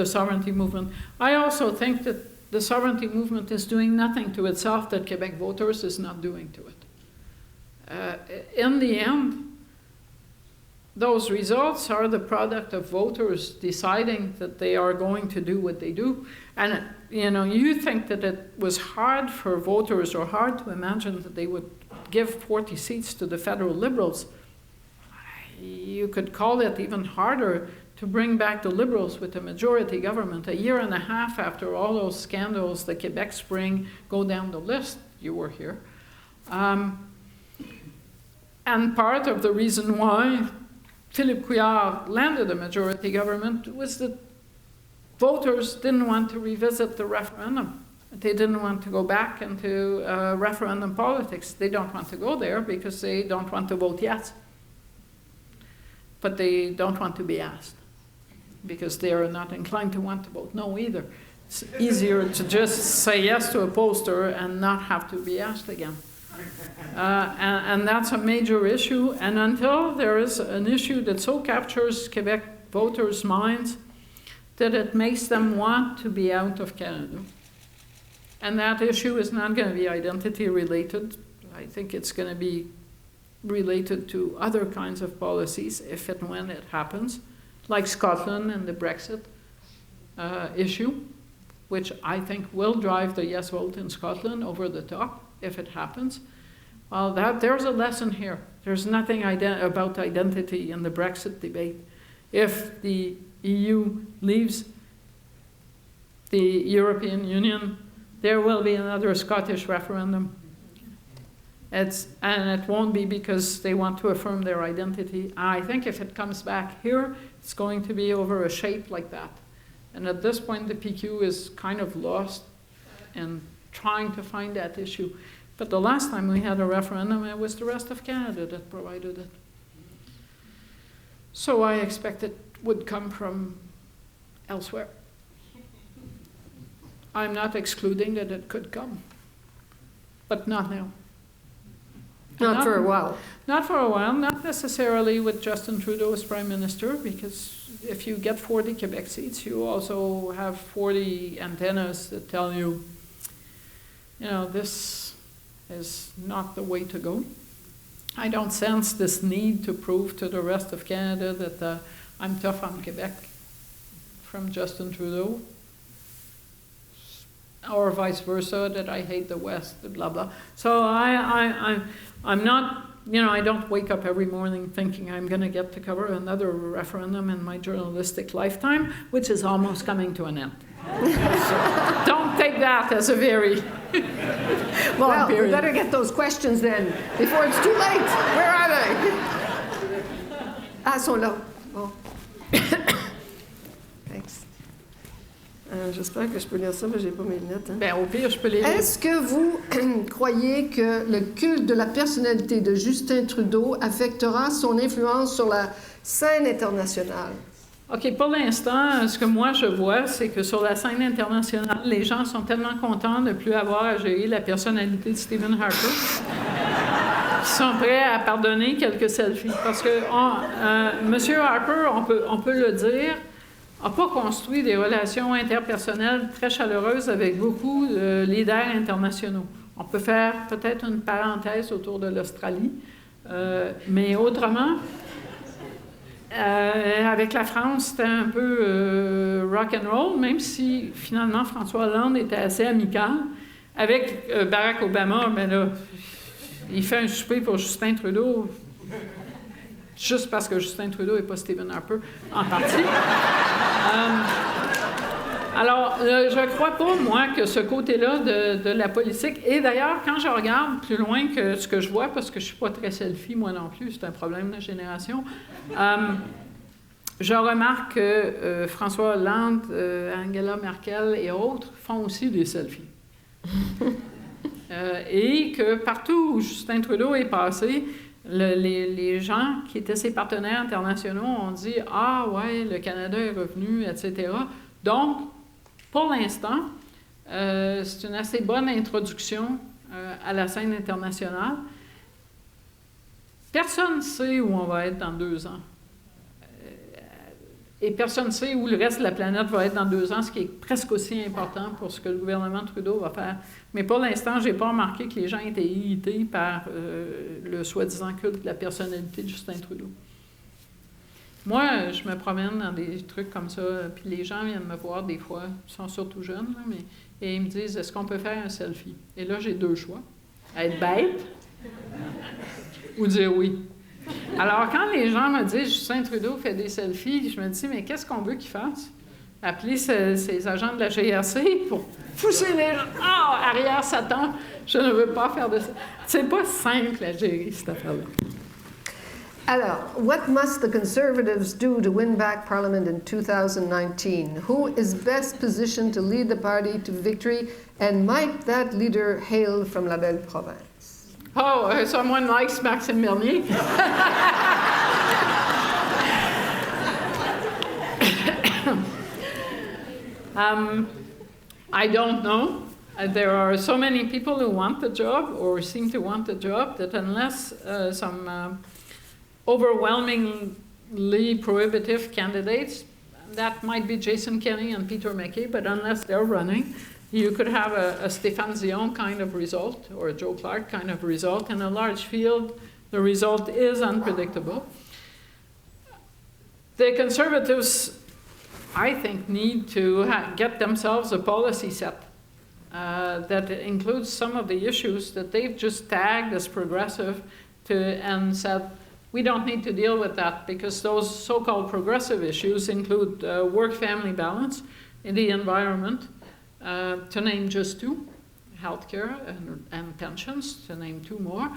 sovereignty movement. I also think that the sovereignty movement is doing nothing to itself that Quebec voters is not doing to it. In the end, those results are the product of voters deciding that they are going to do what they do. And you think that it was hard for voters or hard to imagine that they would give 40 seats to the federal Liberals. You could call it even harder to bring back the Liberals with a majority government. A year and a half after all those scandals, the Quebec Spring, go down the list, you were here. And part of the reason why Philippe Couillard landed a majority government was that voters didn't want to revisit the referendum. They didn't want to go back into referendum politics. They don't want to go there because they don't want to vote yes. But they don't want to be asked because they are not inclined to want to vote no either. It's easier to just say yes to a poster and not have to be asked again. And that's a major issue. And until there is an issue that so captures Quebec voters' minds that it makes them want to be out of Canada. And that issue is not going to be identity related. I think it's going to be related to other kinds of policies if and when it happens, like Scotland and the Brexit issue, which I think will drive the yes vote in Scotland over the top if it happens. Well, there's a lesson here. There's nothing about identity in the Brexit debate. If the EU leaves the European Union, there will be another Scottish referendum. And it won't be because they want to affirm their identity. I think if it comes back here, it's going to be over a shape like that. And at this point, the PQ is kind of lost in trying to find that issue. But the last time we had a referendum, it was the rest of Canada that provided it. So I expect it would come from elsewhere. I'm not excluding that it could come, but not now. Not for a while. Not for a while, not necessarily with Justin Trudeau as Prime Minister, because if you get 40 Quebec seats, you also have 40 antennas that tell you, this is not the way to go. I don't sense this need to prove to the rest of Canada that I'm tough on Quebec from Justin Trudeau, or vice versa, that I hate the West, blah, blah. So I'm not, I don't wake up every morning thinking I'm going to get to cover another referendum in my journalistic lifetime, which is almost coming to an end. So don't take that as a very long period. We better get those questions then, before it's too late. Where are they? Sont là. Oh. Thanks. J'espère que je peux lire ça, mais j'ai pas mes lunettes. Hein. Ben, au pire, je peux les lire. Est-ce que vous croyez que le culte de la personnalité de Justin Trudeau affectera son influence sur la scène internationale? OK, pour l'instant, ce que moi je vois, c'est que sur la scène internationale, les gens sont tellement contents de ne plus avoir à gérer la personnalité de Stephen Harper qu'ils sont prêts à pardonner quelques selfies. Parce que M. Harper, on peut le dire, n'a pas construit des relations interpersonnelles très chaleureuses avec beaucoup de leaders internationaux. On peut faire peut-être une parenthèse autour de l'Australie, mais autrement, avec la France, c'était un peu rock and roll, même si finalement François Hollande était assez amical. Avec Barack Obama, mais là, il fait un souper pour Justin Trudeau, juste parce que Justin Trudeau n'est pas Stephen Harper, en partie. Alors, je ne crois pas, moi, que ce côté-là de la politique, et d'ailleurs, quand je regarde plus loin que ce que je vois, parce que je ne suis pas très selfie, moi non plus, c'est un problème de génération, je remarque que François Hollande, Angela Merkel et autres font aussi des selfies. Et que partout où Justin Trudeau est passé, les gens qui étaient ses partenaires internationaux ont dit « Ah ouais, le Canada est revenu, etc. » Donc, pour l'instant, c'est une assez bonne introduction à la scène internationale. Personne ne sait où on va être dans 2 ans. Et personne ne sait où le reste de la planète va être dans 2 ans, ce qui est presque aussi important pour ce que le gouvernement Trudeau va faire. Mais pour l'instant, je n'ai pas remarqué que les gens étaient irrités par le soi-disant culte de la personnalité de Justin Trudeau. Moi, je me promène dans des trucs comme ça, puis les gens viennent me voir des fois, ils sont surtout jeunes, là, et ils me disent « Est-ce qu'on peut faire un selfie? » Et là, j'ai 2 choix. Être bête ou dire oui. Alors, quand les gens me disent « Justin Trudeau fait des selfies », je me dis « Mais qu'est-ce qu'on veut qu'il fasse? » Appeler ses agents de la GRC pour pousser les gens. « Ah, arrière Satan, je ne veux pas faire de ça. » C'est pas simple à gérer, cette affaire-là. Alors, what must the Conservatives do to win back Parliament in 2019? Who is best positioned to lead the party to victory? And might that leader hail from la belle province? Oh, someone likes Maxime Bernier. I don't know. There are so many people who want the job or seem to want the job that unless some overwhelmingly prohibitive candidates, that might be Jason Kenney and Peter MacKay, but unless they're running, you could have a Stéphane Dion kind of result or a Joe Clark kind of result. In a large field, the result is unpredictable. The Conservatives, I think, need to get themselves a policy set that includes some of the issues that they've just tagged as progressive and said, we don't need to deal with that because those so-called progressive issues include work-family balance in the environment, to name just 2, healthcare and pensions, to name 2 more.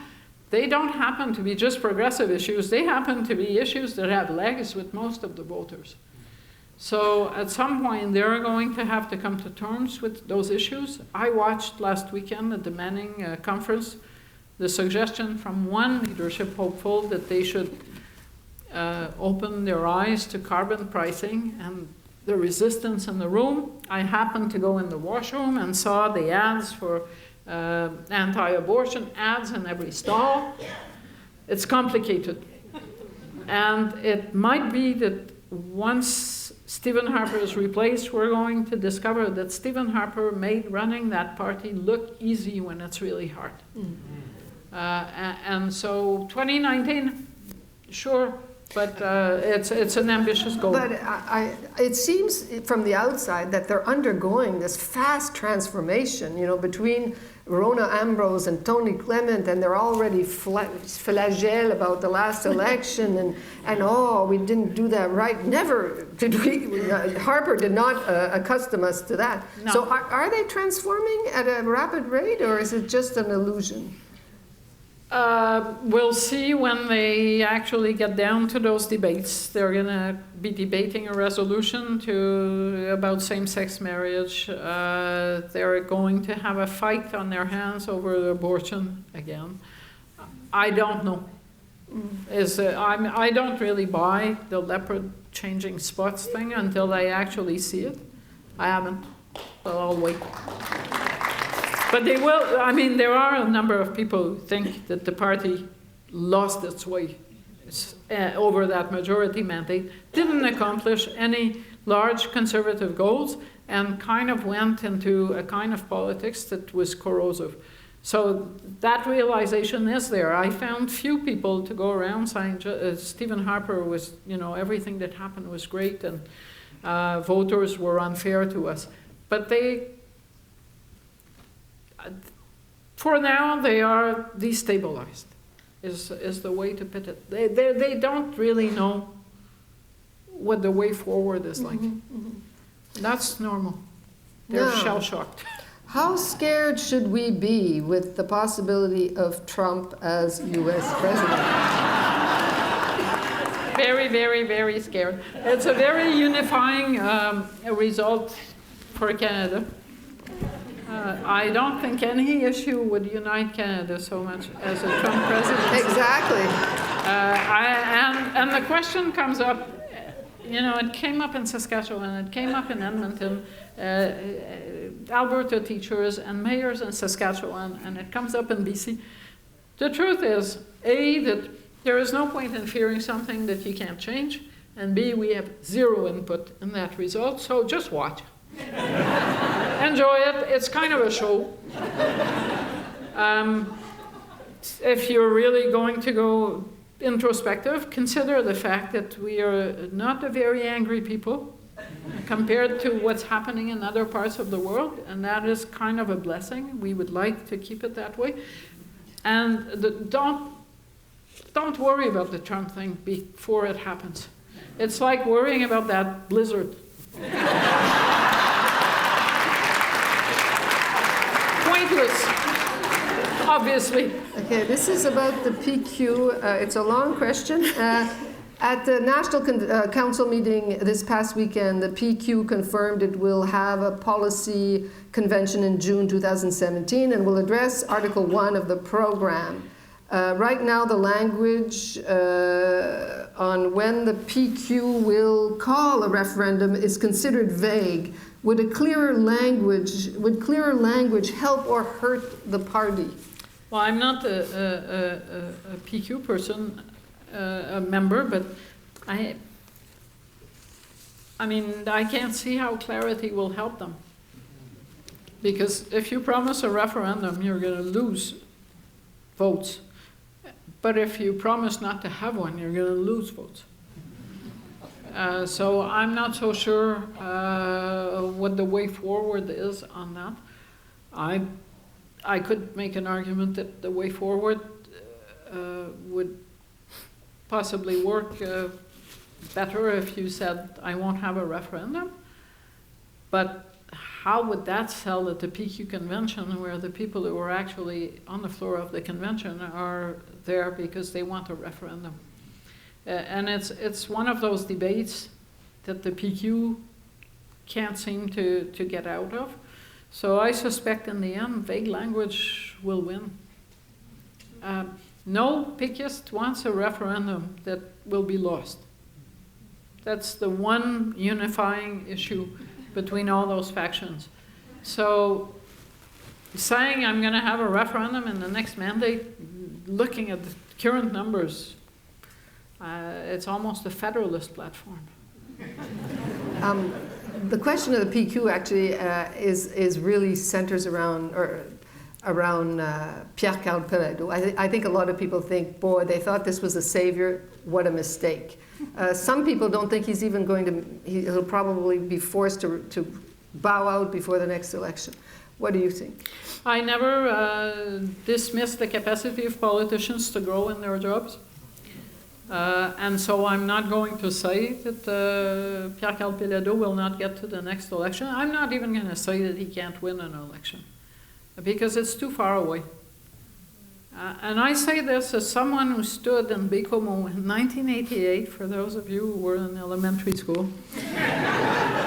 They don't happen to be just progressive issues. They happen to be issues that have legs with most of the voters. So at some point, they're going to have to come to terms with those issues. I watched last weekend at the Manning conference the suggestion from one leadership hopeful that they should open their eyes to carbon pricing and the resistance in the room. I happened to go in the washroom and saw the ads for anti-abortion ads in every stall. It's complicated. And it might be that once Stephen Harper is replaced, we're going to discover that Stephen Harper made running that party look easy when it's really hard. And so 2019, sure, but it's an ambitious goal. But it seems from the outside that they're undergoing this fast transformation, you know, between Rona Ambrose and Tony Clement, and they're already flagell about the last election, and oh, we didn't do that right. Never did we. Harper did not accustom us to that. No. So are they transforming at a rapid rate, or is it just an illusion? We'll see when they actually get down to those debates. They're going to be debating a resolution about same-sex marriage. They're going to have a fight on their hands over abortion again. I don't know. I don't really buy the leopard changing spots thing until I actually see it. I haven't, so I'll wait. But they will, I mean, there are a number of people who think that the party lost its way over that majority mandate, didn't accomplish any large conservative goals, and kind of went into a kind of politics that was corrosive. So that realization is there. I found few people to go around saying Stephen Harper was, everything that happened was great and voters were unfair to us. But for now, they are destabilized, is the way to put it. They don't really know what the way forward is like. That's normal. They're shell-shocked. How scared should we be with the possibility of Trump as U.S. president? Very, very, very scared. It's a very unifying result for Canada. I don't think any issue would unite Canada so much as a Trump presidency. Exactly. And the question comes up, it came up in Saskatchewan, it came up in Edmonton, Alberta teachers and mayors in Saskatchewan, and it comes up in BC. The truth is, A, that there is no point in fearing something that you can't change, and B, we have zero input in that result, so just watch. Enjoy it. It's kind of a show. If you're really going to go introspective, consider the fact that we are not a very angry people compared to what's happening in other parts of the world, and that is kind of a blessing. We would like to keep it that way. And don't worry about the Trump thing before it happens. It's like worrying about that blizzard. Pointless, obviously. Okay, this is about the PQ. It's a long question. At the National Council meeting this past weekend, the PQ confirmed it will have a policy convention in June 2017 and will address Article 1 of the program. Right now, the language on when the PQ will call a referendum is considered vague. Would clearer language help or hurt the party? Well, I'm not a PQ person, a member, but I can't see how clarity will help them. Because if you promise a referendum, you're going to lose votes. But if you promise not to have one, you're going to lose votes. So I'm not so sure what the way forward is on that. I could make an argument that the way forward would possibly work better if you said, I won't have a referendum. But how would that sell at the PQ convention where the people who are actually on the floor of the convention are there because they want a referendum? And it's one of those debates that the PQ can't seem to get out of. So I suspect in the end, vague language will win. No PQist wants a referendum that will be lost. That's the one unifying issue between all those factions. So saying I'm going to have a referendum in the next mandate, looking at the current numbers, it's almost a federalist platform. The question of the PQ actually is really centers around Pierre-Carl Pelletier. I think a lot of people think, boy, they thought this was a savior. What a mistake. Some people don't think he's even going to. He'll probably be forced to bow out before the next election. What do you think? I never dismiss the capacity of politicians to grow in their jobs. And so I'm not going to say that Pierre-Carl Pelletier will not get to the next election. I'm not even going to say that he can't win an election, because it's too far away. And I say this as someone who stood in Bécomo in 1988, for those of you who were in elementary school.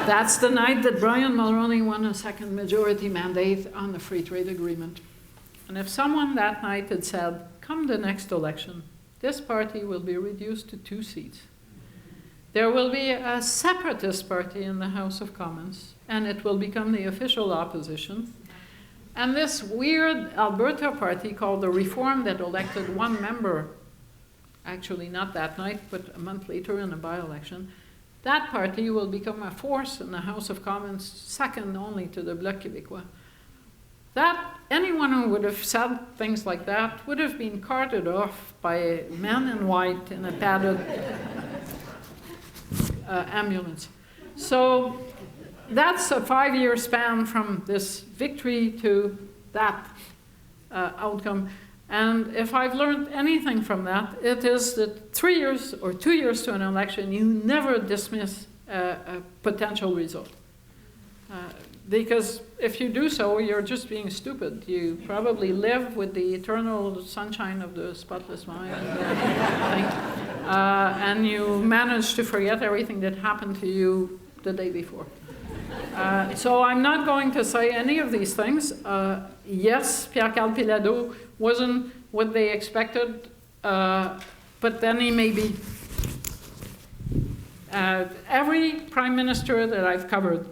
That's the night that Brian Mulroney won a second majority mandate on the free trade agreement. And if someone that night had said, come the next election, this party will be reduced to 2 seats. There will be a separatist party in the House of Commons, and it will become the official opposition. And this weird Alberta party called the Reform that elected 1 member, actually not that night, but a month later in a by-election, that party will become a force in the House of Commons, second only to the Bloc Québécois. That, anyone who would have said things like that would have been carted off by men in white in a padded ambulance. So that's a 5-year span from this victory to that outcome. And if I've learned anything from that, it is that 3 years or 2 years to an election, you never dismiss a potential result. Because if you do so, you're just being stupid. You probably live with the eternal sunshine of the spotless mind. And you manage to forget everything that happened to you the day before. So I'm not going to say any of these things. Yes, Pierre-Carl Péladeau wasn't what they expected, but then he may be. Every prime minister that I've covered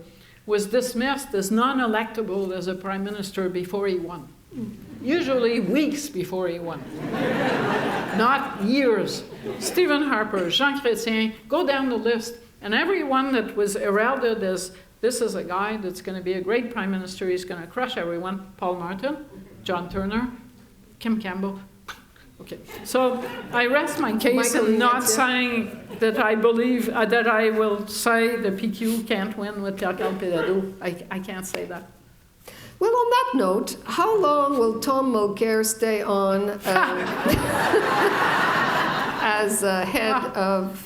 was dismissed as non-electable as a prime minister before he won. Usually weeks before he won. Not years. Stephen Harper, Jean Chrétien, go down the list. And everyone that was heralded as this is a guy that's going to be a great prime minister, he's going to crush everyone. Paul Martin, John Turner, Kim Campbell. Okay, so I rest my case in not saying that I believe, that I will say the PQ can't win with Pierre-Carl Péladeau. I can't say that. Well, on that note, how long will Tom Mulcair stay on as head of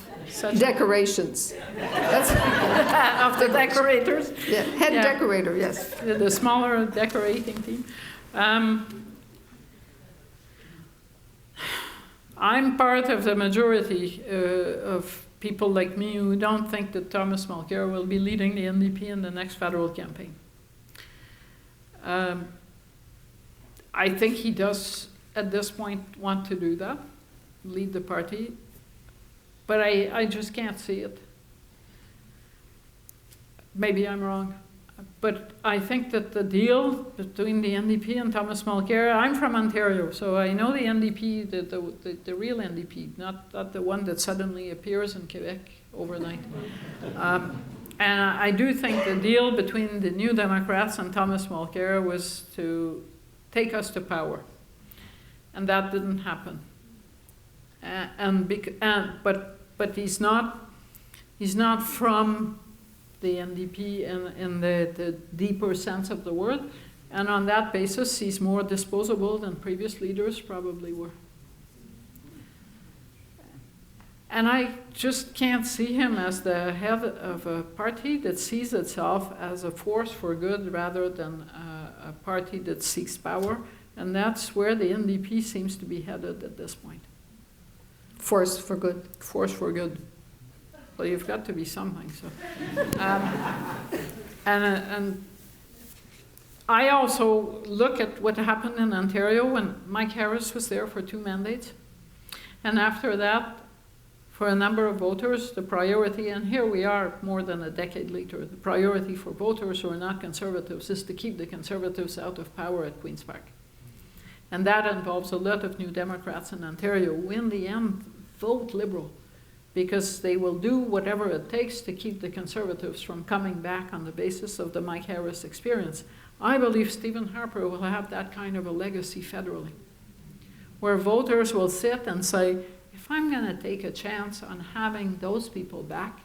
decorations? That's of the decorators? Yeah, head decorator, yes. The smaller decorating team. I'm part of the majority of people like me who don't think that Thomas Mulcair will be leading the NDP in the next federal campaign. I think he does, at this point, want to do that, lead the party, but I just can't see it. Maybe I'm wrong. But I think that the deal between the NDP and Thomas Mulcair, I'm from Ontario, so I know the NDP, the real NDP, not the one that suddenly appears in Quebec overnight. And I do think the deal between the New Democrats and Thomas Mulcair was to take us to power. And that didn't happen. But he's not from the NDP in the deeper sense of the word. And on that basis, he's more disposable than previous leaders probably were. And I just can't see him as the head of a party that sees itself as a force for good rather than a party that seeks power. And that's where the NDP seems to be headed at this point. Force for good. Force for good. Well, you've got to be something. So, and I also look at what happened in Ontario when Mike Harris was there for 2 mandates. And after that, for a number of voters, the priority, and here we are more than a decade later, the priority for voters who are not conservatives is to keep the conservatives out of power at Queen's Park. And that involves a lot of New Democrats in Ontario who in the end vote Liberal, because they will do whatever it takes to keep the Conservatives from coming back on the basis of the Mike Harris experience. I believe Stephen Harper will have that kind of a legacy federally, where voters will sit and say, if I'm going to take a chance on having those people back,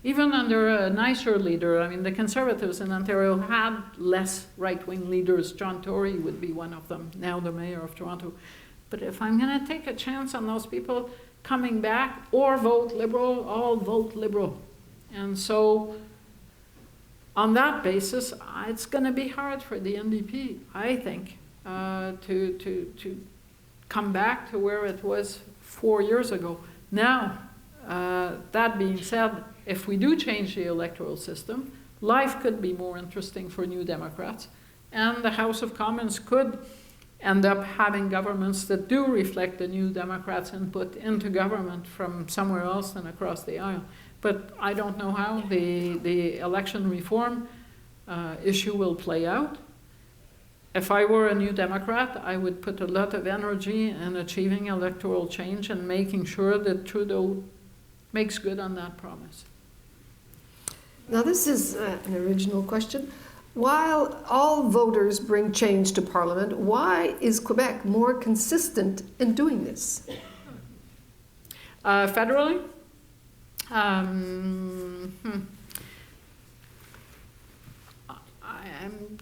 even under a nicer leader, I mean, the Conservatives in Ontario had less right-wing leaders. John Tory would be one of them, now the mayor of Toronto. But if I'm going to take a chance on those people coming back or vote Liberal, I'll vote Liberal. And so on that basis, it's going to be hard for the NDP, I think, to come back to where it was 4 years ago. Now, that being said, if we do change the electoral system, life could be more interesting for New Democrats, and the House of Commons could end up having governments that do reflect the New Democrats' input into government from somewhere else than across the aisle. But I don't know how the election reform issue will play out. If I were a New Democrat, I would put a lot of energy in achieving electoral change and making sure that Trudeau makes good on that promise. Now, this is an original question. While all voters bring change to Parliament, why is Quebec more consistent in doing this? Federally? I'm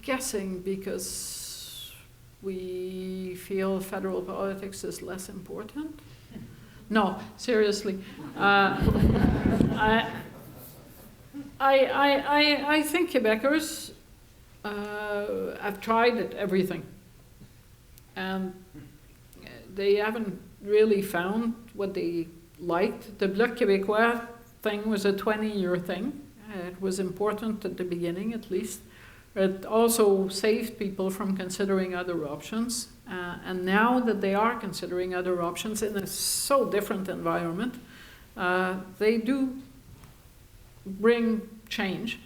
guessing because we feel federal politics is less important. No, seriously. I think Quebecers have tried everything, and they haven't really found what they liked. The Bloc Québécois thing was a 20-year thing. It was important at the beginning, at least. It also saved people from considering other options. And now that they are considering other options in a so different environment, they do bring change.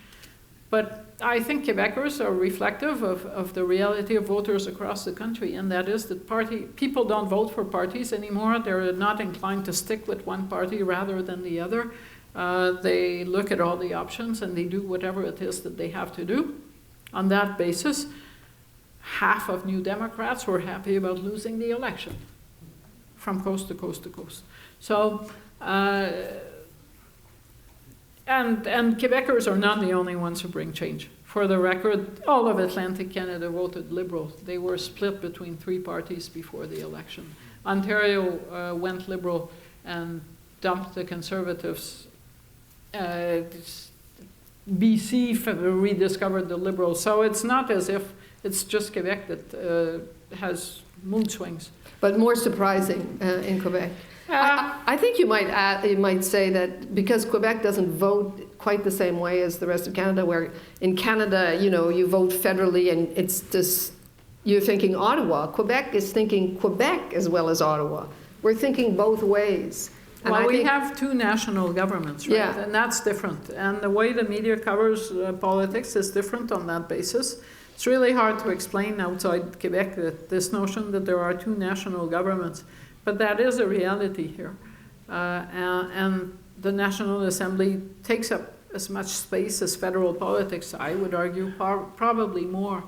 But I think Quebecers are reflective of the reality of voters across the country, and that is that people don't vote for parties anymore. They're not inclined to stick with one party rather than the other. They look at all the options and they do whatever it is that they have to do. On that basis, half of New Democrats were happy about losing the election from coast to coast to coast. So, and Quebecers are not the only ones who bring change. For the record, all of Atlantic Canada voted Liberal. They were split between 3 parties before the election. Ontario went Liberal and dumped the Conservatives. BC rediscovered the Liberals. So it's not as if it's just Quebec that has mood swings. But more surprising in Quebec. I think you might say that because Quebec doesn't vote quite the same way as the rest of Canada, where in Canada, you vote federally and it's this, you're thinking Ottawa. Quebec is thinking Quebec as well as Ottawa. We're thinking both ways. And well, we have 2 national governments, right? Yeah. And that's different. And the way the media covers politics is different on that basis. It's really hard to explain outside Quebec that this notion that there are 2 national governments. But that is a reality here. And the National Assembly takes up as much space as federal politics, I would argue, probably more.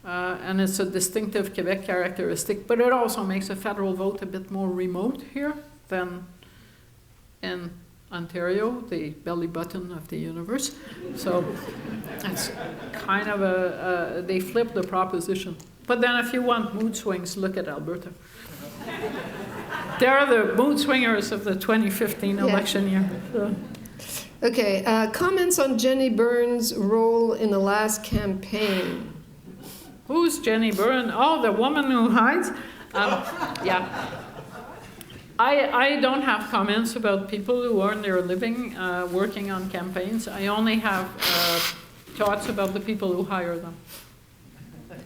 And it's a distinctive Quebec characteristic, but it also makes a federal vote a bit more remote here than in Ontario, the belly button of the universe. So that's kind of they flip the proposition. But then if you want mood swings, look at Alberta. They're the mood swingers of the 2015 election year. So. Okay, comments on Jenny Byrne's role in the last campaign. Who's Jenny Byrne? Oh, the woman who hides? Yeah. I don't have comments about people who earn their living working on campaigns. I only have thoughts about the people who hire them.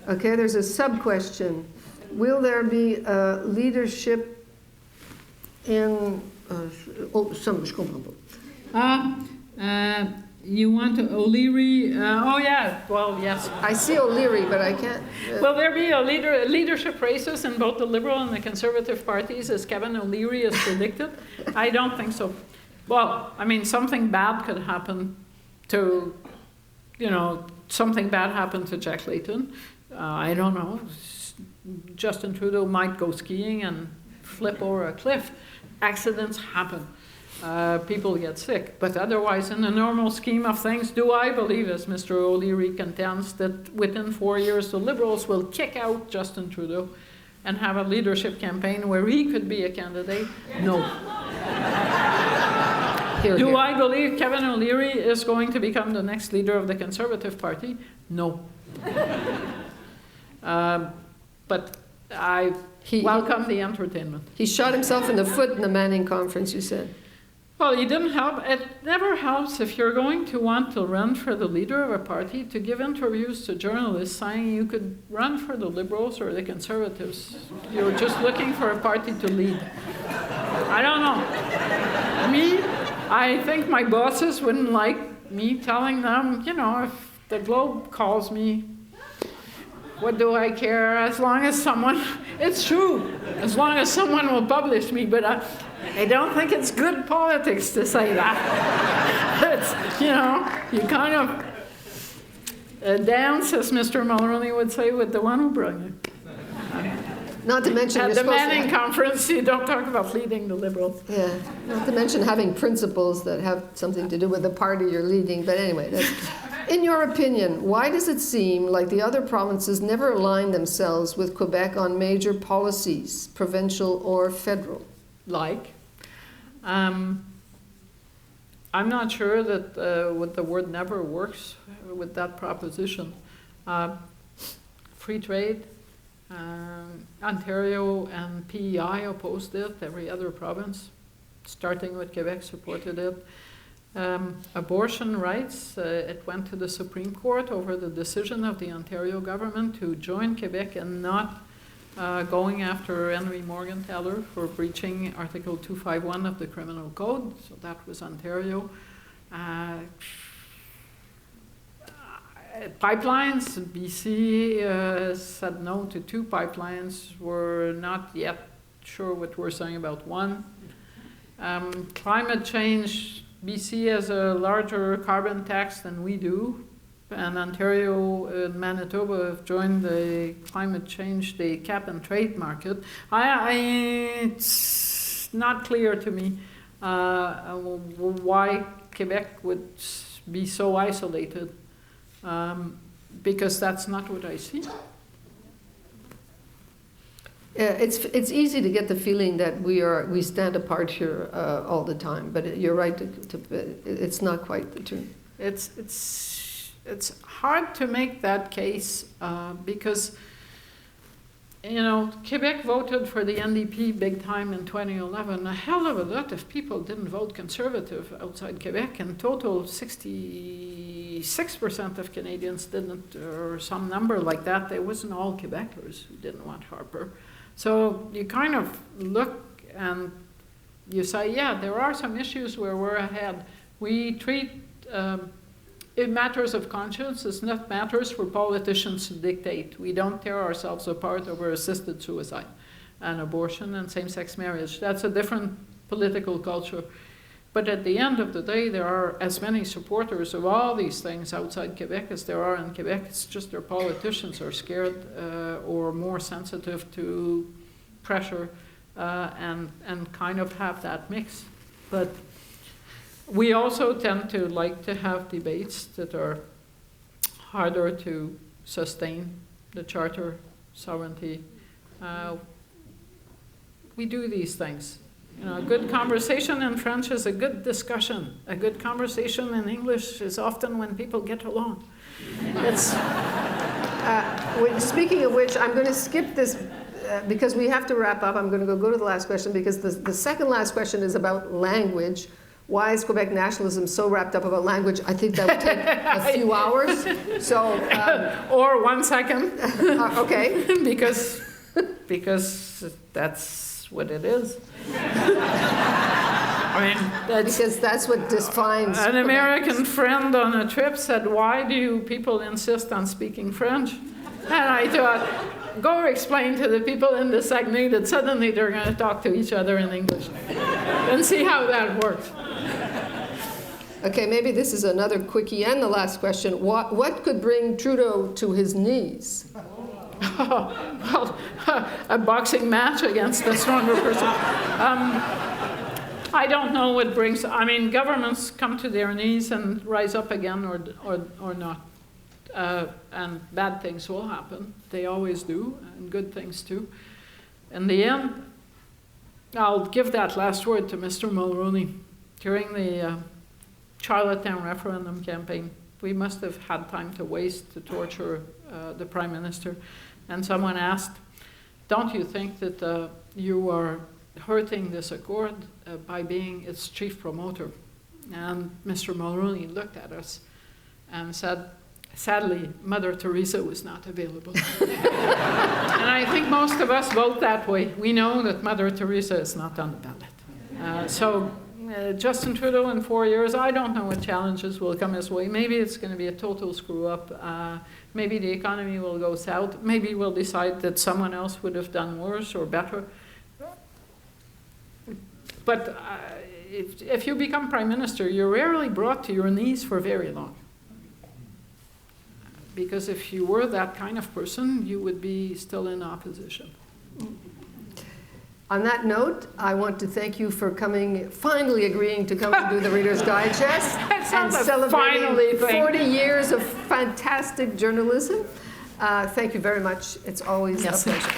Okay, there's a sub-question. Will there be leadership in... je comprends pas. You want O'Leary? Oh, yeah. Well, yes. I see O'Leary, but I can't... Will there be leadership races in both the Liberal and the Conservative parties, as Kevin O'Leary has predicted? I don't think so. Well, I mean, something bad could happen to, something bad happened to Jack Layton. I don't know. Justin Trudeau might go skiing and flip over a cliff. Accidents happen. People get sick. But otherwise, in the normal scheme of things, do I believe, as Mr. O'Leary contends, that within 4 years the Liberals will kick out Justin Trudeau and have a leadership campaign where he could be a candidate? No. Do I believe Kevin O'Leary is going to become the next leader of the Conservative Party? No. But I He- welcome the entertainment. He shot himself in the foot in the Manning conference, you said. Well, he didn't help. It never helps if you're going to want to run for the leader of a party to give interviews to journalists saying you could run for the Liberals or the Conservatives. You're just looking for a party to lead. I don't know. I think my bosses wouldn't like me telling them, you know, if the Globe calls me, what do I care? As long as someone, it's true, as long as someone will publish me, but I don't think it's good politics to say that. It's, you know, you kind of dance, as Mr. Mulroney would say, with the one who brought you. Not to mention At you're the supposed to Manning conference, you don't talk about leading the Liberals. Yeah, not to mention having principles that have something to do with the party you're leading. But anyway, in your opinion, why does it seem like the other provinces never align themselves with Quebec on major policies, provincial or federal? Like, I'm not sure that what the word never works with that proposition. Free trade, Ontario and PEI opposed it, every other province, starting with Quebec, supported it. Abortion rights, it went to the Supreme Court over the decision of the Ontario government to join Quebec and not going after Henry Morgentaler for breaching Article 251 of the Criminal Code. So that was Ontario. Pipelines, BC said no to 2 pipelines. We're not yet sure what we're saying about 1. Climate change, BC has a larger carbon tax than we do, and Ontario and Manitoba have joined the climate change, the cap and trade market. It's not clear to me why Quebec would be so isolated, because that's not what I see. It's easy to get the feeling that we stand apart here all the time, but you're right. It's not quite the truth. It's hard to make that case because, you know, Quebec voted for the NDP big time in 2011. A hell of a lot of people didn't vote Conservative outside Quebec. In total, 66% of Canadians didn't, or some number like that. They wasn't all Quebecers who didn't want Harper. So you kind of look and you say, yeah, there are some issues where we're ahead. We treat it matters of conscience. It's not matters for politicians to dictate. We don't tear ourselves apart over assisted suicide and abortion and same-sex marriage. That's a different political culture. But at the end of the day, there are as many supporters of all these things outside Quebec as there are in Quebec. It's just their politicians are scared or more sensitive to pressure and kind of have that mix. But we also tend to like to have debates that are harder to sustain, the charter, sovereignty. We do these things. You know, a good conversation in French is a good discussion. A good conversation in English is often when people get along. Speaking of which, I'm going to skip this because we have to wrap up. I'm going to go to the last question because the second last question is about language. Why is Quebec nationalism so wrapped up about language? I think that would take a few hours. So, or 1 second. Okay. because that's what it is. I mean, because that's what defines. An American friend on a trip said, "Why do people insist on speaking French?" And I thought, go explain to the people in the Saguenay that suddenly they're going to talk to each other in English and see how that works. Okay, maybe this is another quickie and the last question. What could bring Trudeau to his knees? Well, a boxing match against a stronger person. I don't know what brings. I mean, governments come to their knees and rise up again, or not, and bad things will happen. They always do, and good things too. In the end, I'll give that last word to Mr. Mulroney. During the Charlottetown referendum campaign, we must have had time to waste to torture the Prime Minister. And someone asked, don't you think that you are hurting this accord by being its chief promoter? And Mr. Mulroney looked at us and said, sadly, Mother Teresa was not available. And I think most of us vote that way. We know that Mother Teresa is not on the ballot. So Justin Trudeau in 4 years, I don't know what challenges will come his way. Maybe it's going to be a total screw-up. Maybe the economy will go south. Maybe we'll decide that someone else would have done worse or better. But if you become Prime Minister, you're rarely brought to your knees for very long. Because if you were that kind of person, you would be still in opposition. On that note, I want to thank you for coming, finally agreeing to come and do the Reader's Digest and celebrating 40 years of fantastic journalism. Thank you very much. It's always a pleasure.